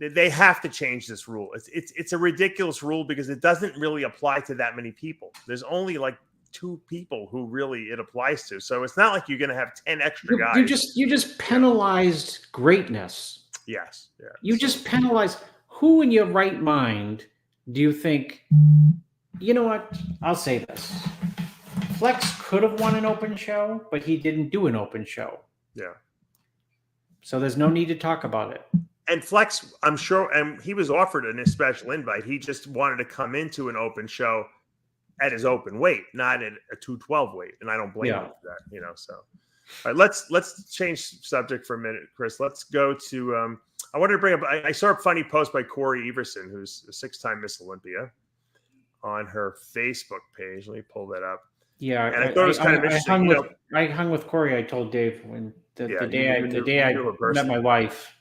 They have to change this rule. It's a ridiculous rule because it doesn't really apply to that many people. There's only like 2 people who really it applies to. So it's not like you're going to have 10 extra guys. You just penalized greatness. Yes. Yeah. You just penalized. Who in your right mind do you think? You know what? I'll say this. Flex could have won an open show, but he didn't do an open show. Yeah. So there's no need to talk about it. And Flex, I'm sure, and he was offered a special invite. He just wanted to come into an open show at his open weight, not at a 212 weight. And I don't blame him for that, so. All right, let's change subject for a minute, Chris. Let's go to, I wanted to bring up, I saw a funny post by Corey Everson, who's a 6-time Miss Olympia, on her Facebook page. Let me pull that up. Yeah, and I thought it was kind of interesting. I hung with Corey. I told Dave when the day I met my wife.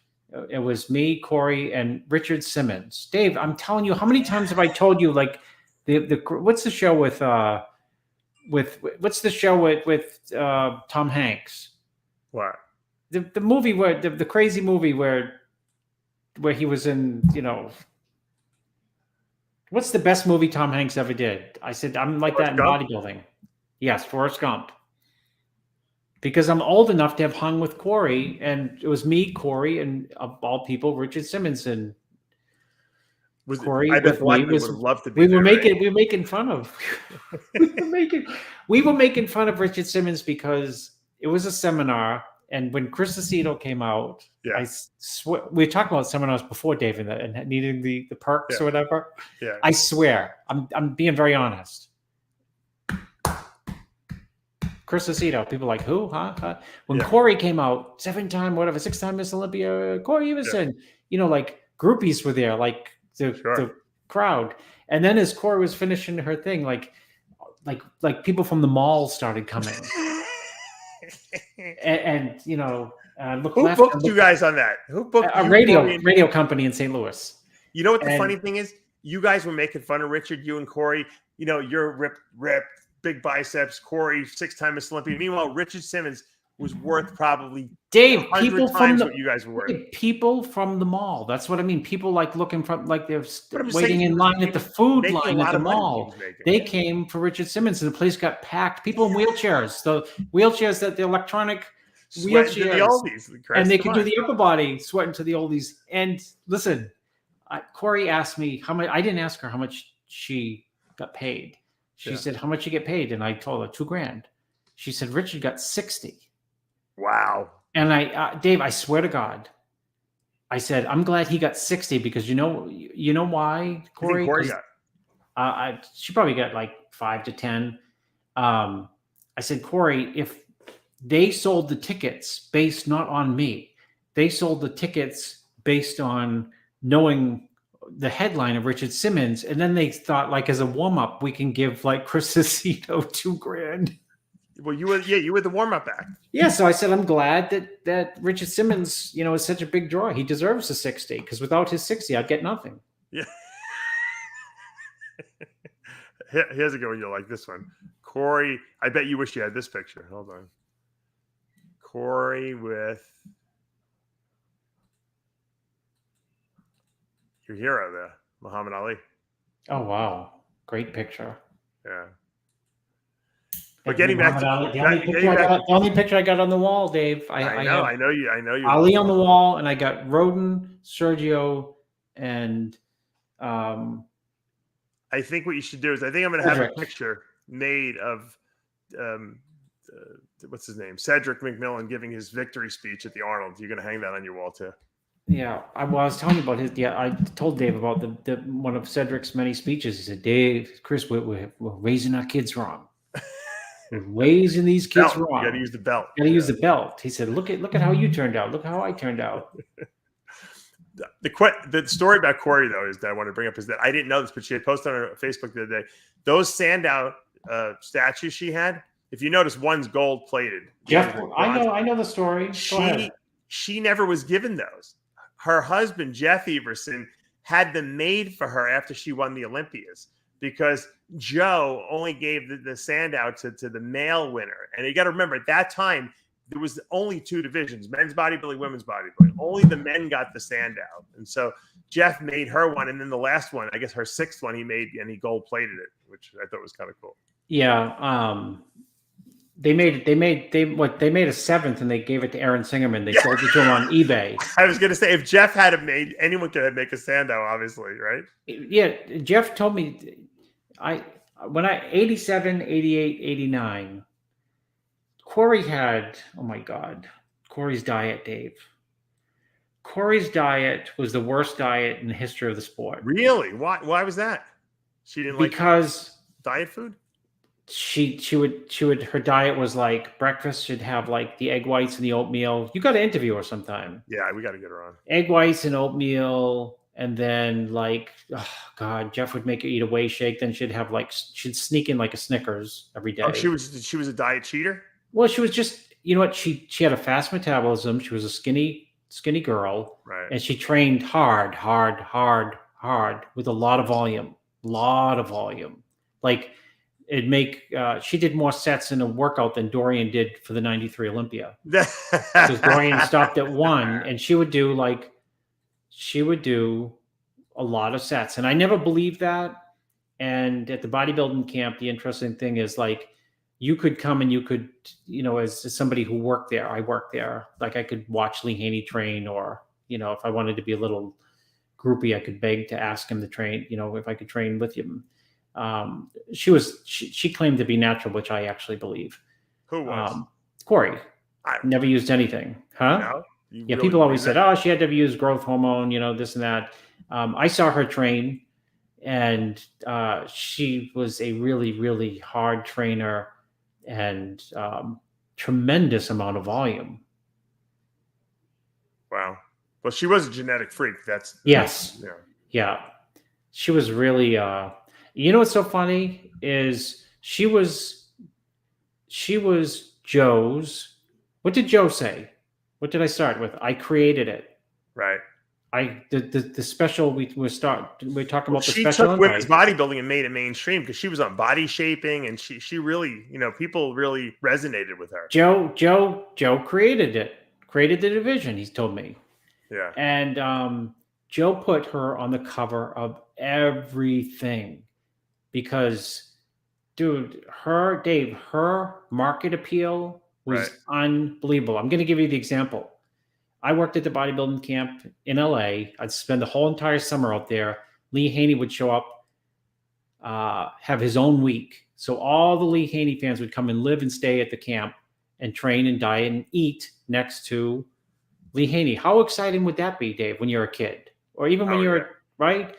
It was me, Corey, and Richard Simmons. Dave, I'm telling you, how many times have I told you, like, the what's the show with what's the show with Tom Hanks? What? The movie where the crazy movie where he was in, what's the best movie Tom Hanks ever did? I said, I'm like that in bodybuilding. Yes, Forrest Gump. Because I'm old enough to have hung with Corey, and it was me, Corey, and of all people, Richard Simmons and Corey. I bet Blackman would have loved to be we were making fun of Richard Simmons because it was a seminar, and when Chris Aceto came out, I swear we talked about seminars before, Dave, and needing the perks or whatever. Yeah, I swear, I'm being very honest. Chris Aceto, people like, who? Huh? When Corey came out, 7-time, whatever, 6-time Miss Olympia, Corey Everson, like groupies were there, like the crowd. And then as Corey was finishing her thing, like people from the mall started coming. and who booked you guys on that? Who booked a radio company in St. Louis? You know what the funny thing is? You guys were making fun of Richard, you and Corey. You're ripped. Big biceps, Corey, 6-time Miss Olympia. Meanwhile, Richard Simmons was worth probably Dave, people times what you guys were worth. People from the mall. That's what I mean. People looking from they're waiting in line at the food line at the mall. They came for Richard Simmons, and the place got packed. People in wheelchairs, the electronic wheelchairs, and they could do the upper body, sweating to the oldies. And listen, Corey asked me how much. I didn't ask her how much she got paid. She said, how much you get paid? And I told her $2,000. She said, Richard got 60. Wow. And Dave, I swear to God, I said, I'm glad he got 60 because you know why, Corey? Corey got? She probably got like 5 to 10. I said, Corey, if they sold the tickets based not on me, they sold the tickets based on knowing the headline of Richard Simmons, and then they thought, like, as a warm-up, we can give like Chris Aceto $2,000. Well, you were the warm-up act. Yeah, so I said I'm glad that Richard Simmons, is such a big draw. He deserves a 60 because without his 60, I'd get nothing. Yeah. Here's a good one. You'll like this one, Corey. I bet you wish you had this picture. Hold on, Corey with your hero there, Muhammad Ali. Oh, wow. Great picture. Yeah. But getting back to the only picture I got on the wall, Dave. I know you. Ali on the wall, and I got Roden, Sergio, and I think what you should do is I'm going to have a picture made of what's his name? Cedric McMillan giving his victory speech at the Arnold. You're going to hang that on your wall too. Yeah, I was telling you about his. Yeah, I told Dave about the one of Cedric's many speeches. He said, "Dave, Chris, we're raising our kids wrong. We're raising these kids wrong. You got to use the belt. Got to use the belt." He said, "Look at how you turned out. Look how I turned out." The story about Corey though is that I want to bring up is that I didn't know this, but she had posted on her Facebook the other day. Those Sandow statues she had. If you notice, one's gold plated. Jeff, I know the story. She never was given those. Her husband Jeff Everson had them made for her after she won the Olympias because Joe only gave the Sandow to the male winner. And you got to remember at that time. There was only 2 divisions, men's bodybuilding, women's bodybuilding. Only the men got the Sandow. And so Jeff made her one. And then the last one, I guess her 6th one he made, and he gold plated it, which I thought was kind of cool. Yeah. They made a 7th and they gave it to Aaron Singerman. They sold it to him on eBay. I was going to say, if Jeff had it made, anyone could make a Sandow, obviously, right? Yeah. Jeff told me, 87, 88, 89, Corey had, oh my God, Corey's diet, Dave. Corey's diet was the worst diet in the history of the sport. Really? Why was that? She didn't like diet food? She would her diet was like breakfast should have like the egg whites and the oatmeal. You got to interview her sometime. Yeah, we got to get her on. Egg whites and oatmeal, and then like, oh God, Jeff would make her eat a whey shake. Then she'd sneak in like a Snickers every day. Oh, she was a diet cheater? Well, she was just, you know what? She had a fast metabolism. She was a skinny girl, right? And she trained hard with a lot of volume. Like she did more sets in a workout than Dorian did for the '93 Olympia. Because Dorian stopped at 1, and she would do a lot of sets, and I never believed that. And at the bodybuilding camp, the interesting thing is like, you could come and you could, as somebody who worked there, I worked there. Like I could watch Lee Haney train, or, if I wanted to be a little groupie, I could beg to ask him to train, if I could train with him. She claimed to be natural, which I actually believe. Who was? Corey. Never used anything. Huh? No? Yeah. Really people always said, oh, she had to use growth hormone, this and that. I saw her train, and she was a really, really hard trainer. And tremendous amount of volume. Wow. Well, she was a genetic freak. Yes. Yeah. She was really, what's so funny is she was Joe's. What did Joe say? What did I start with? I created it. Right. The special we're talking about the special. She took women's bodybuilding and made it mainstream because she was on body shaping, and she really, people really resonated with her. Joe created the division. He's told me. Yeah. And Joe put her on the cover of everything because, dude, her market appeal was unbelievable. I'm going to give you the example. I worked at the bodybuilding camp in LA. I'd spend the whole entire summer out there. Lee Haney would show up, have his own week. So all the Lee Haney fans would come and live and stay at the camp and train and diet and eat next to Lee Haney. How exciting would that be, Dave, when you're a kid? Or even when you're, right?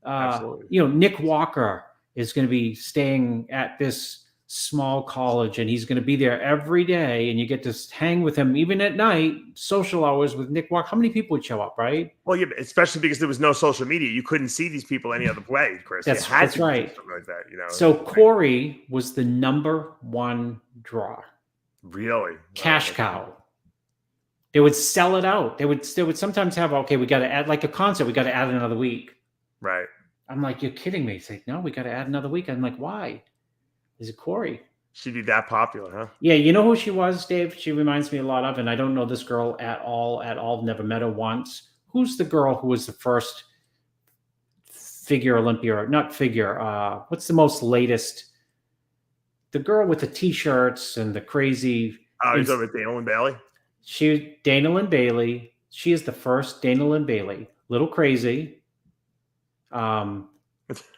Absolutely. Nick Walker is going to be staying at this small college, and he's going to be there every day, and you get to hang with him even at night, social hours with Nick Walker. How many people would show up, right? Well, yeah, especially because there was no social media. You couldn't see these people any other way, Chris. That's right. Something like that, So Corey was the #1 draw. Really? Cash cow. They would sell it out. They would sometimes have, okay, we got to add, like a concert, we got to add another week. Right. I'm like, you're kidding me. It's like, no, we got to add another week. I'm like, why? Is it Corey? She'd be that popular, huh? Yeah, you know who she was, Dave? She reminds me a lot of, and I don't know this girl at all, never met her once. Who's the girl who was the first figure Olympia, not figure, what's the most latest? The girl with the T-shirts and the crazy. Oh, he's over at Dana Lynn Bailey? Dana Lynn Bailey. She is the first Dana Lynn Bailey. Little crazy.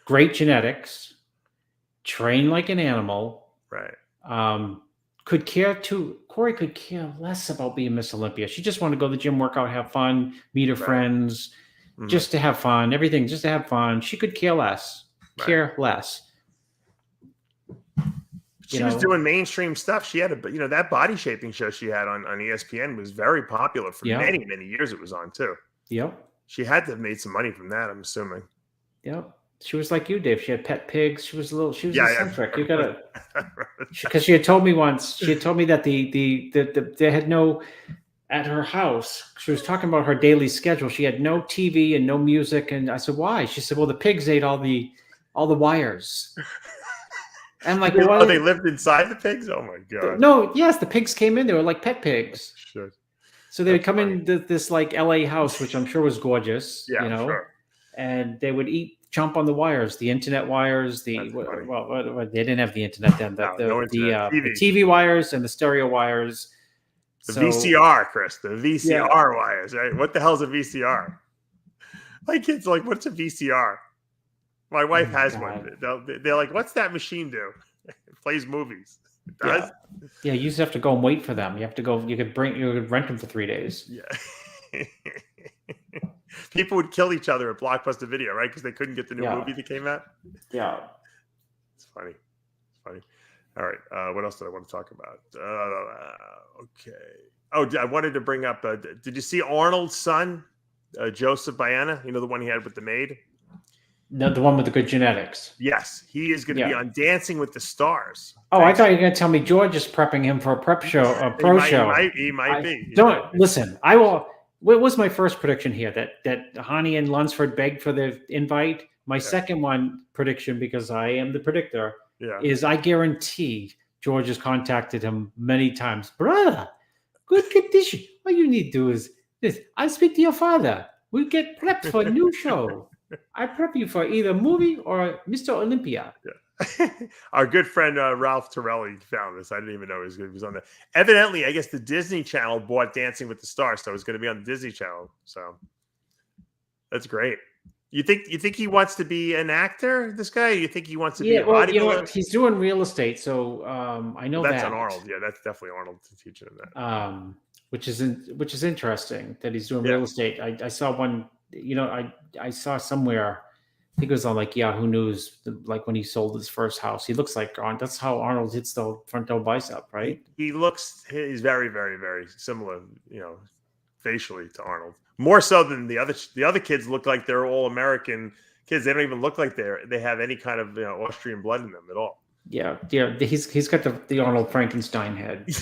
Great genetics. Train like an animal. Right. Corey could care less about being Miss Olympia. She just wanted to go to the gym, work out, have fun, meet her friends, just to have fun, everything, just to have fun. She could care less. She was doing mainstream stuff. She had that body shaping show she had on ESPN was very popular for many, many years. It was on too. Yep. She had to have made some money from that, I'm assuming. Yep. She was like you, Dave. She had pet pigs. She was eccentric. Yeah. You gotta, because she had told me once. She had told me that they had no at her house. She was talking about her daily schedule. She had no TV and no music. And I said, why? She said, well, the pigs ate all the wires. And I'm like, well, they lived inside the pigs. Oh my god. No, yes, the pigs came in. They were like pet pigs. Shit. So they would come in this like LA house, which I'm sure was gorgeous. Yeah, you know, sure. And they would chomp on the wires, the internet wires, they didn't have the internet then, the TV wires and the stereo wires. The VCR, Chris, the VCR wires, right? What the hell's a VCR? My kids are like, what's a VCR? My wife has one. They're like, what's that machine do? It plays movies. It does? Yeah, you just have to go and wait for them. You have to go, you could rent them for 3 days. Yeah. People would kill each other at Blockbuster Video, right? Because they couldn't get the new movie that came out. Yeah. It's funny. All right. What else did I want to talk about? Okay. Oh, I wanted to bring up, did you see Arnold's son, Joseph Baena? You know, the one he had with the maid? No, the one with the good genetics. Yes. He is going to be on Dancing with the Stars. Oh, I thought you were going to tell me George is prepping him for a prep show, a pro show. He might be. Listen, I will. What was my first prediction here? That Hani and Lunsford begged for the invite. My second one prediction, because I am the predictor, is I guarantee George has contacted him many times. Brother, good condition. All you need to do is this. I'll speak to your father. We'll get prepped for a new show. I prep you for either movie or Mr. Olympia. Yeah. Our good friend Ralph Torelli found this. I didn't even know he was on there. Evidently, I guess the Disney Channel bought Dancing with the Stars, so it's going to be on the Disney Channel. So that's great. You think he wants to be an actor? This guy? You think he wants to be a bodybuilder? You know what? He's doing real estate, so I know that's on Arnold. Yeah, that's definitely Arnold teaching him that. Which is interesting that he's doing real estate. I saw one. You know, I saw somewhere. I think it was on like Yahoo News, like when he sold his first house. He looks like that's how Arnold hits the frontal bicep, right? He's very, very, very similar, you know, facially to Arnold. More so than the other kids look like they're all American kids. They don't even look like they have any kind of Austrian blood in them at all. Yeah. He's got the Arnold Frankenstein head.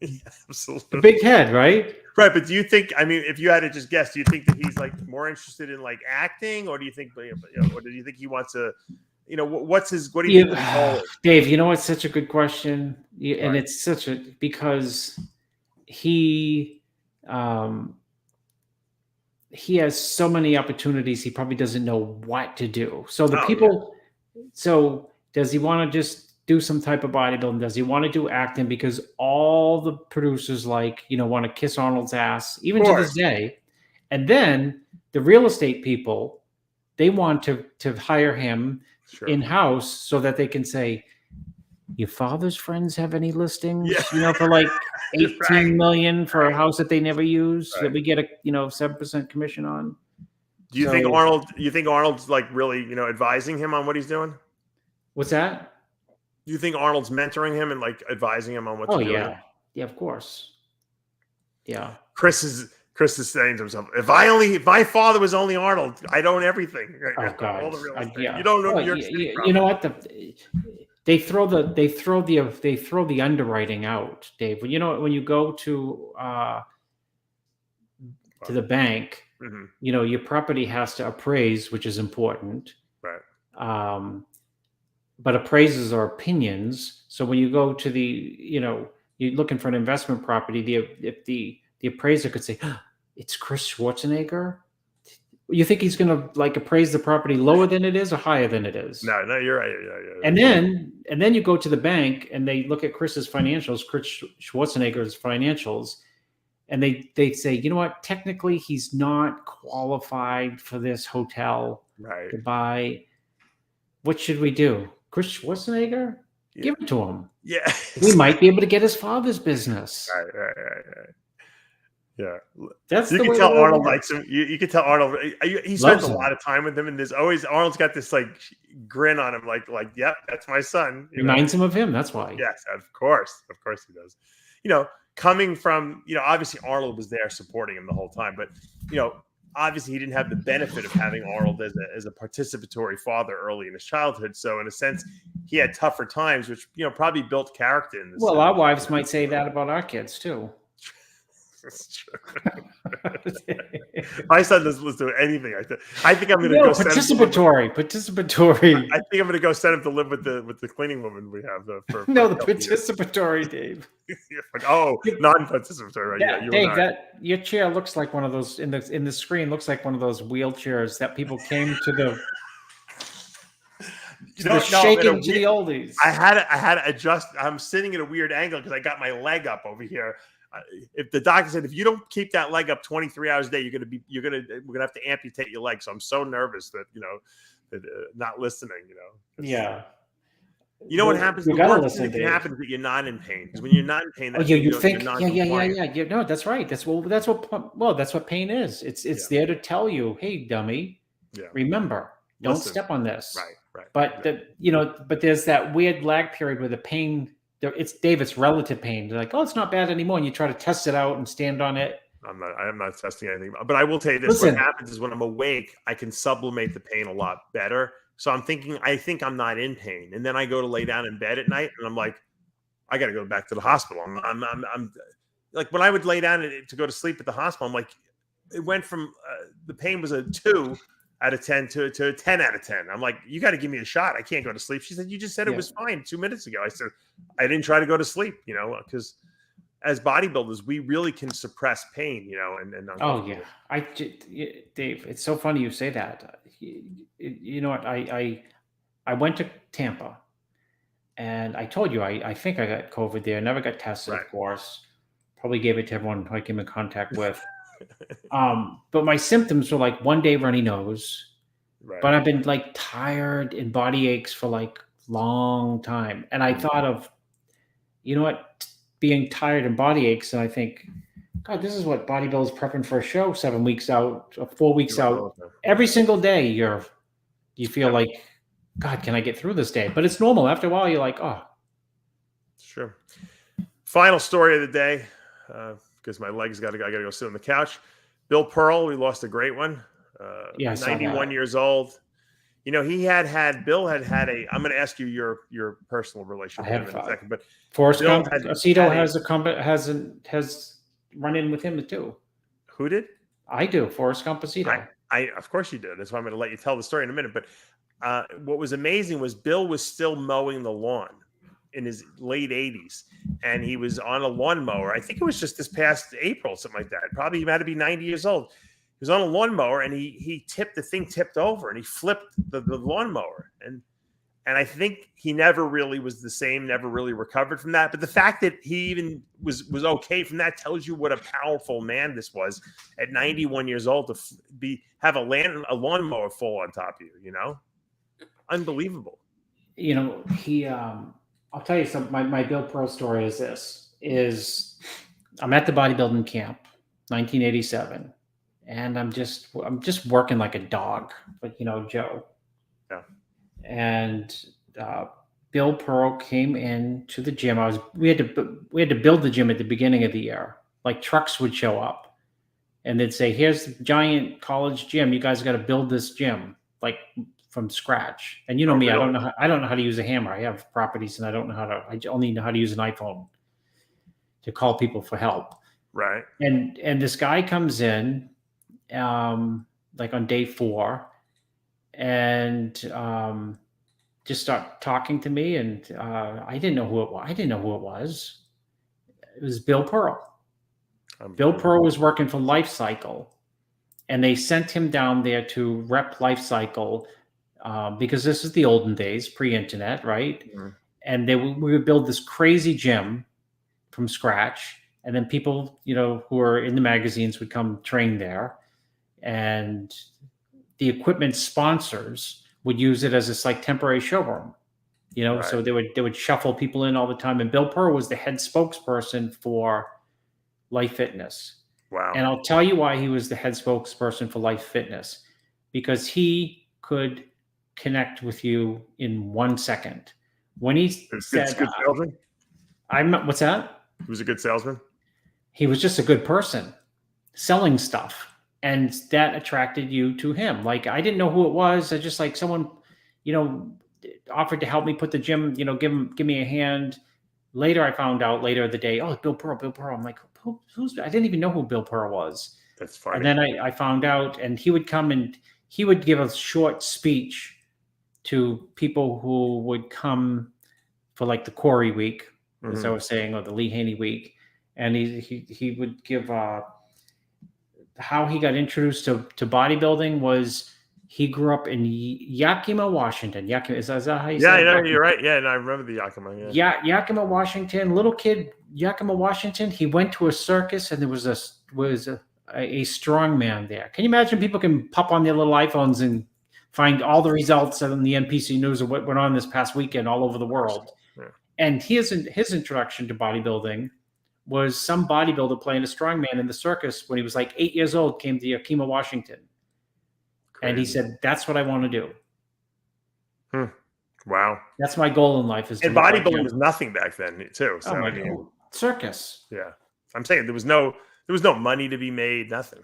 Yeah, absolutely. The big head, right? Right, but do you think? I mean, if you had to just guess, do you think that he's like more interested in like acting, or do you think, or do you think he wants to? What do you think his goal is? Dave, you know what's such a good question, and it's because he has so many opportunities. He probably doesn't know what to do. So So does he want to just do some type of bodybuilding? Does he want to do acting? Because all the producers want to kiss Arnold's ass, even to this day. And then the real estate people, they want to hire him in-house so that they can say, your father's friends have any listings, for like 18 million for a house that they never use that we get a 7% commission on. Do you think Arnold's like really, advising him on what he's doing? What's that? Do you think Arnold's mentoring him and like advising him on what to do? Yeah, of course. Yeah. Chris is saying to himself, if my father was only Arnold, I'd own everything. Right now. God. All the real estate. You don't know New York City. You know what? They throw the underwriting out, Dave. When you go to the bank, your property has to appraise, which is important. Right. But appraisers are opinions. So when you go to you're looking for an investment property, the appraiser could say, it's Chris Schwarzenegger. You think he's going to like appraise the property lower than it is or higher than it is? No, you're right. Yeah. And then you go to the bank and they look at Chris's financials, Chris Schwarzenegger's financials, and they say, you know what? Technically, he's not qualified for this hotel to buy. What should we do? Chris Schwarzenegger? Yeah. Give it to him. Yeah. We might be able to get his father's business. Right. Yeah. That's you can tell Arnold likes him. You can tell Arnold he spends a lot of time with him, and there's always Arnold's got this like grin on him, like, yep, that's my son. Reminds him of him. That's why. Yes, of course he does. Coming from, obviously Arnold was there supporting him the whole time, but obviously he didn't have the benefit of having Arnold as a participatory father early in his childhood. So in a sense, he had tougher times, which probably built character in this. Well, our wives might say that about our kids too. That's true. My son doesn't listen to anything. I think I'm going to go participatory. I think I'm going to go send him to live with the cleaning woman we have. The participatory, Dave. Non-participatory. Right? Yeah, Dave, your chair looks like one of those in the screen. Looks like one of those wheelchairs that people came to the. Shaking to the oldies. I had to adjust. I'm sitting at a weird angle because I got my leg up over here. If the doctor said if you don't keep that leg up 23 hours a day, we're gonna have to amputate your leg. So I'm so nervous that not listening. Yeah. You know what happens? The worst thing that can happen is that you're not in pain. Because when you're not in pain, you think yeah. No, that's right. That's what pain is. It's there to tell you, hey, dummy, remember, don't step on this. Right. But but there's that weird lag period where the pain. It's relative pain. They're like, oh, it's not bad anymore, and you try to test it out and stand on it. I am not testing anything, but I will tell you this: what happens is when I'm awake, I can sublimate the pain a lot better. So I'm thinking, I think I'm not in pain, and then I go to lay down in bed at night, and I'm like, I got to go back to the hospital. I'm like when I would lay down to go to sleep at the hospital, I'm like, it went from the pain was a 2 out of 10 to a 10 out of 10. I'm like, you got to give me a shot. I can't go to sleep. She said, you just said it was fine 2 minutes ago. I said, I didn't try to go to sleep, because as bodybuilders, we really can suppress pain, Dave, it's so funny you say that. You know what? I went to Tampa and I told you, I think I got COVID there. Never got tested, of course. Probably gave it to everyone I came in contact with. But my symptoms were like one day runny nose, but I've been like tired and body aches for like long time. And I thought of, being tired and body aches. And I think, God, this is what bodybuilders prepping for a show 7 weeks out, or 4 weeks out. Every single day you feel like, God, can I get through this day? But it's normal. After a while, you're like, oh. Sure. Final story of the day, because my legs I got to go sit on the couch. Bill Pearl, we lost a great one. 91 years old. Bill had a. I'm going to ask you your personal relationship in a second, but Forrest Aceto has run in with him too. Who did? I do. Forrest Aceto. I of course you did. That's why I'm going to let you tell the story in a minute. But what was amazing was Bill was still mowing the lawn in his late 80s, and he was on a lawnmower. I think it was just this past April, something like that. Probably he had to be 90 years old. He was on a lawnmower, and he tipped over, and he flipped the lawnmower, and I think he never really was the same, never really recovered from that. But the fact that he even was okay from that tells you what a powerful man this was at 91 years old to have a lawnmower fall on top of you. Unbelievable. He. I'll tell you something. My Bill Pearl story is this: I'm at the bodybuilding camp, 1987, and I'm just working like a dog, but Joe. Yeah. And Bill Pearl came in to the gym. We had to build the gym at the beginning of the year. Like trucks would show up, and they'd say, "Here's the giant college gym. You guys got to build this gym like from scratch." And me, really? I don't know how to use a hammer. I have properties, and I only know how to use an iPhone to call people for help. Right. And this guy comes in, like on day 4, and just start talking to me, and I didn't know who it was. It was Bill Pearl. Bill Pearl was working for Life Cycle, and they sent him down there to rep Life Cycle. Because this is the olden days, pre-internet, right? Mm-hmm. And we would build this crazy gym from scratch, and then people, who are in the magazines would come train there, and the equipment sponsors would use it as this like temporary showroom, Right. So they would shuffle people in all the time, and Bill Pearl was the head spokesperson for Life Fitness. Wow! And I'll tell you why he was the head spokesperson for Life Fitness, because he could connect with you in 1 second. When he said, good salesman? What's that? He was a good salesman. He was just a good person selling stuff. And that attracted you to him. Like, I didn't know who it was. I just like someone, offered to help me put the gym, give me a hand. Later, I found out later the day, oh, Bill Pearl. I'm like, who's? I didn't even know who Bill Pearl was. That's funny. And then I found out, and he would come and he would give a short speech to people who would come for like the Corey week, as I was saying, or the Lee Haney week. And he would give how he got introduced to bodybuilding was he grew up in Yakima, Washington. Yakima, is that how you say it? You're right. Yeah, and I remember the Yakima. Yeah, Yakima, Washington. Little kid, Yakima, Washington. He went to a circus, and there was a strong man there. Can you imagine people can pop on their little iPhones and find all the results on the NPC News of what went on this past weekend all over the world? Yeah. And his introduction to bodybuilding was some bodybuilder playing a strongman in the circus when he was like 8 years old, came to Yakima, Washington. Crazy. And he said, that's what I want to do. Wow. That's my goal in life. And bodybuilding was nothing back then too. So circus. Yeah. I'm saying there was no money to be made, nothing.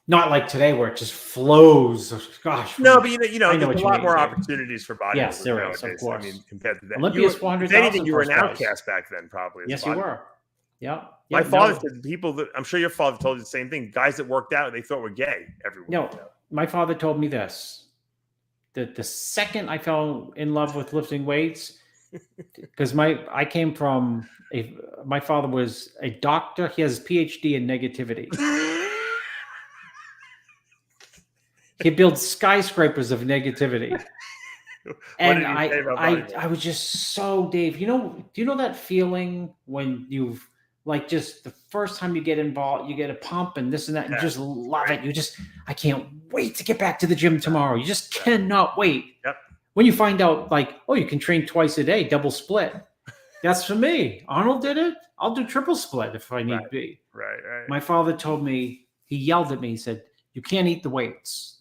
Not like today where it just flows. Gosh. No, but there's a lot more opportunities for bodybuilding. Yes, there is, of course. I mean, compared to that. Olympia's 400,000. If anything, you were an outcast back then, probably. Yes, you were. Yeah. My father said people that I'm sure your father told you the same thing. Guys that worked out, they thought were gay. Everyone. No, my father told me this. That the second I fell in love with lifting weights, because my father was a doctor. He has a PhD in negativity. He builds skyscrapers of negativity. And I was just so, Dave, do you know that feeling when you've like just the first time you get involved, you get a pump and this and that, and you just love it. I can't wait to get back to the gym tomorrow. You just cannot wait. Yep. When you find out like, oh, you can train twice a day, double split. That's for me. Arnold did it. I'll do triple split if I need be. Right. My father told me, he yelled at me, he said, you can't eat the weights.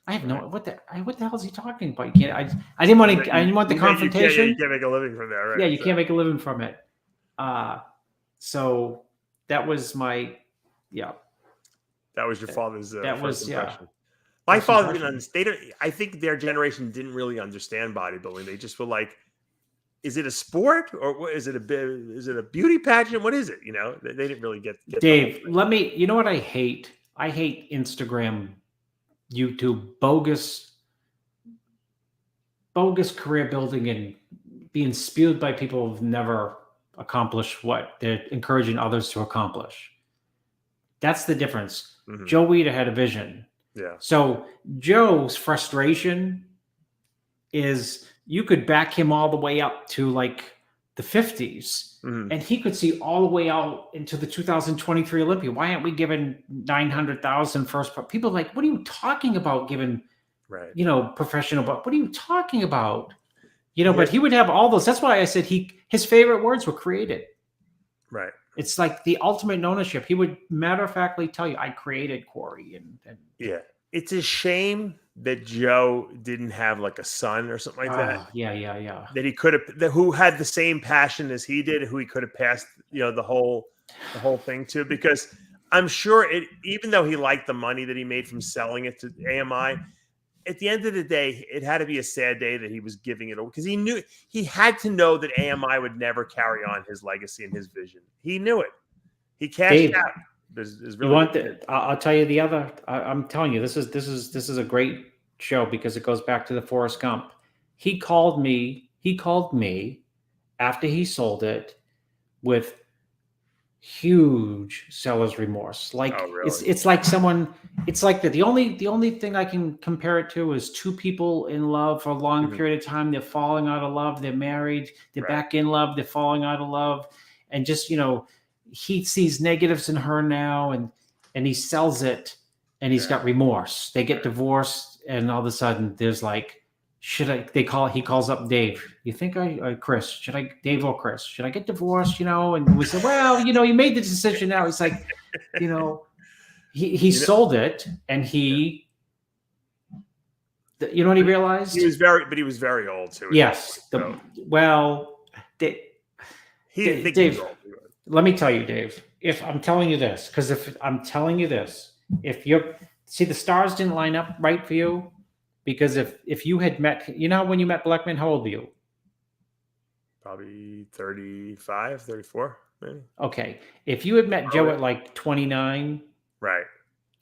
I have no what the hell is he talking about? You can't. I didn't want the confrontation. You can't make a living from that, right? Yeah, you can't make a living from it. So that was my That was your father's. That was impression. My father didn't understand. I think their generation didn't really understand bodybuilding. They just were like, "Is it a sport or is it a beauty pageant? What is it?" They didn't really get. Dave, let me. You know what I hate? I hate Instagram, YouTube, bogus career building and being spewed by people who've never accomplished what they're encouraging others to accomplish. That's the difference. Mm-hmm. Joe Weider had a vision. Yeah. So Joe's frustration is you could back him all the way up to like the 50s, and he could see all the way out into the 2023 Olympia. Why aren't we giving 900,000 first? People are like, what are you talking about giving, professional, but what are you talking about? But he would have all those. That's why I said his favorite words were created. Right. It's like the ultimate ownership. He would matter-of-factly tell you, I created Corey. And yeah. It's a shame that Joe didn't have like a son or something like that. Yeah. That he could have, who had the same passion as he did, who he could have passed, the whole thing to. Because I'm sure even though he liked the money that he made from selling it to AMI, at the end of the day, it had to be a sad day that he was giving it away because he had to know that AMI would never carry on his legacy and his vision. He knew it. He cashed out. I'll tell you the other. I'm telling you, this is a great show because it goes back to the Forrest Gump. He called me after he sold it with huge seller's remorse. Like it's like someone. It's like the only thing I can compare it to is two people in love for a long period of time. They're falling out of love. They're married. They're back in love. They're falling out of love, and just he sees negatives in her now, and he sells it, and he's got remorse. They get divorced, and all of a sudden there's like, he calls up Dave. You think Chris, Dave or Chris, should I get divorced? And we said, well, you made the decision now. It's like, he sold it, and he, you know what he realized? He was very old too. Yes. Dave, he was old. Let me tell you, Dave, if I'm telling you this, if you're see the stars didn't line up right for you, because if you had met, when you met Blackman, how old were you? Probably 35, 34, maybe. Okay, if you had met Joe at like 29, right,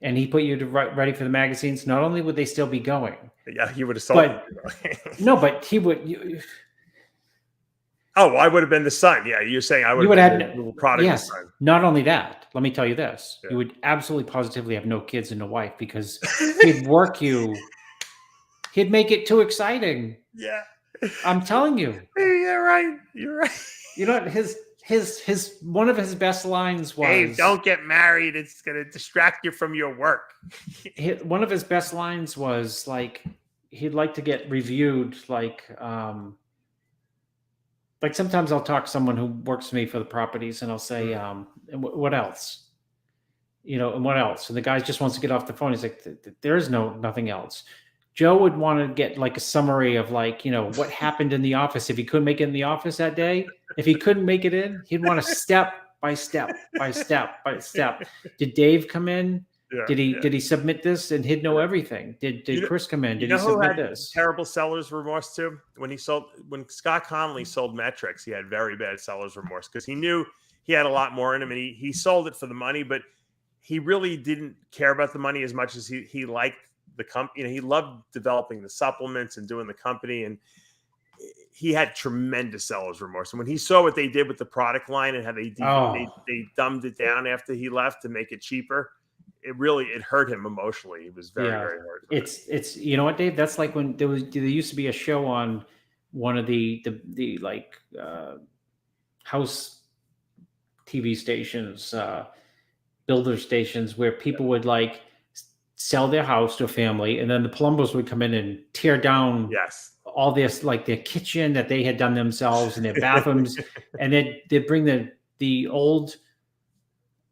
and he put you to ready for the magazines, not only would they still be going, yeah, he would have sold. No, but he would. Oh, I would have been the son. Yeah, you're saying I would have been the little prodigal yes. son. Not only that, let me tell you this: you would absolutely positively have no kids and no wife, because he'd work you. He'd make it too exciting. Yeah, I'm telling you. Yeah, right. You're right. You know what his one of his best lines was, "Dave, don't get married. It's gonna distract you from your work." One of his best lines was like, he'd like to get reviewed like sometimes I'll talk to someone who works for me for the properties, and I'll say, and what else? And what else? And the guy just wants to get off the phone. He's like, there is nothing else. Joe would want to get like a summary of what happened in the office. If he couldn't make it in the office that day, if he couldn't make it in, he'd want to step by step by step by step. Did Dave come in? Yeah, did he submit this? And he'd know everything. Did Chris come in? Did he submit this? Terrible seller's remorse too. When Scott Connolly sold Metrics, he had very bad seller's remorse, because he knew he had a lot more in him, and he sold it for the money, but he really didn't care about the money as much as he liked the company. He loved developing the supplements and doing the company, and he had tremendous seller's remorse. And when he saw what they did with the product line and how they dumbed it down after he left to make it cheaper, it hurt him emotionally. It was very, very hard. It's you know what, Dave? That's like when there used to be a show on one of the house TV stations, builder stations, where people would like sell their house to a family, and then the Palumbos would come in and tear down all this, like their kitchen that they had done themselves and their bathrooms, and they'd bring the old.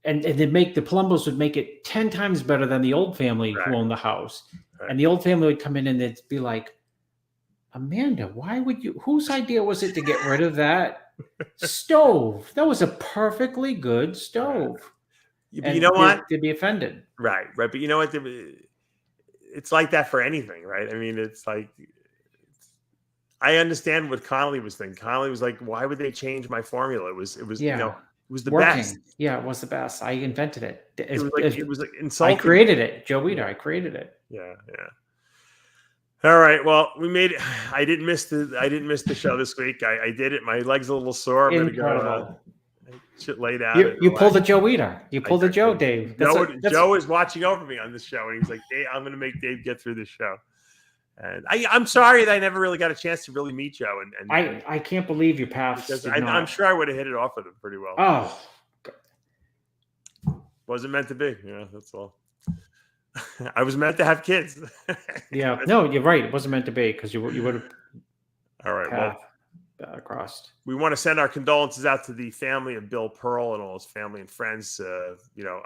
And they'd make the Palumbos would make it 10 times better than the old family who owned the house. Right. And the old family would come in and they'd be like, Amanda, whose idea was it to get rid of that stove? That was a perfectly good stove. Right. But you know what? They'd be offended. Right. But you know what? It's like that for anything, right? I mean, it's like, I understand what Connolly was thinking. Connolly was like, why would they change my formula? It was it was the best. Yeah, it was the best. I invented it. It was like insulting. I created it. Joe Weider, I created it. Yeah. All right. Well, we made it. I didn't miss the show this week. I did it. My leg's a little sore. I'm gonna go lay down. You pulled the Joe Weider. You pulled the Joe, Dave. Joe is watching over me on this show, and he's like, "Hey, I'm gonna make Dave get through this show." And I'm sorry that I never really got a chance to really meet Joe. And I can't believe your paths. I'm sure I would have hit it off with him pretty well. Oh, wasn't meant to be. Yeah, that's all. I was meant to have kids. Yeah, no, you're right. It wasn't meant to be, because you would have. All right. Well, crossed. We want to send our condolences out to the family of Bill Pearl and all his family and friends.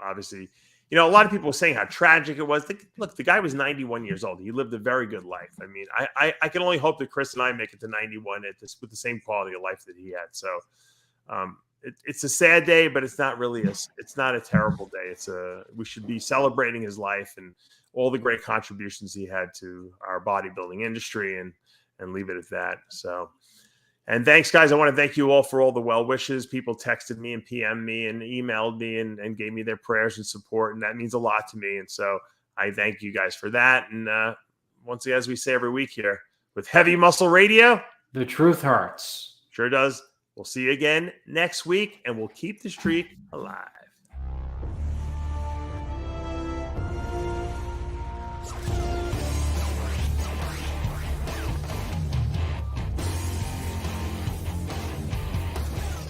Obviously. A lot of people were saying how tragic it was. Look, the guy was 91 years old. He lived a very good life. I mean, I can only hope that Chris and I make it to 91 with the same quality of life that he had. So it's a sad day, but it's not really it's not a terrible day. We should be celebrating his life and all the great contributions he had to our bodybuilding industry, and leave it at that. So. And thanks, guys. I want to thank you all for all the well wishes. People texted me and PM'd me and emailed me and gave me their prayers and support. And that means a lot to me. And so I thank you guys for that. And once again, as we say every week here, with Heavy Muscle Radio, the truth hurts. Sure does. We'll see you again next week, and we'll keep the streak alive.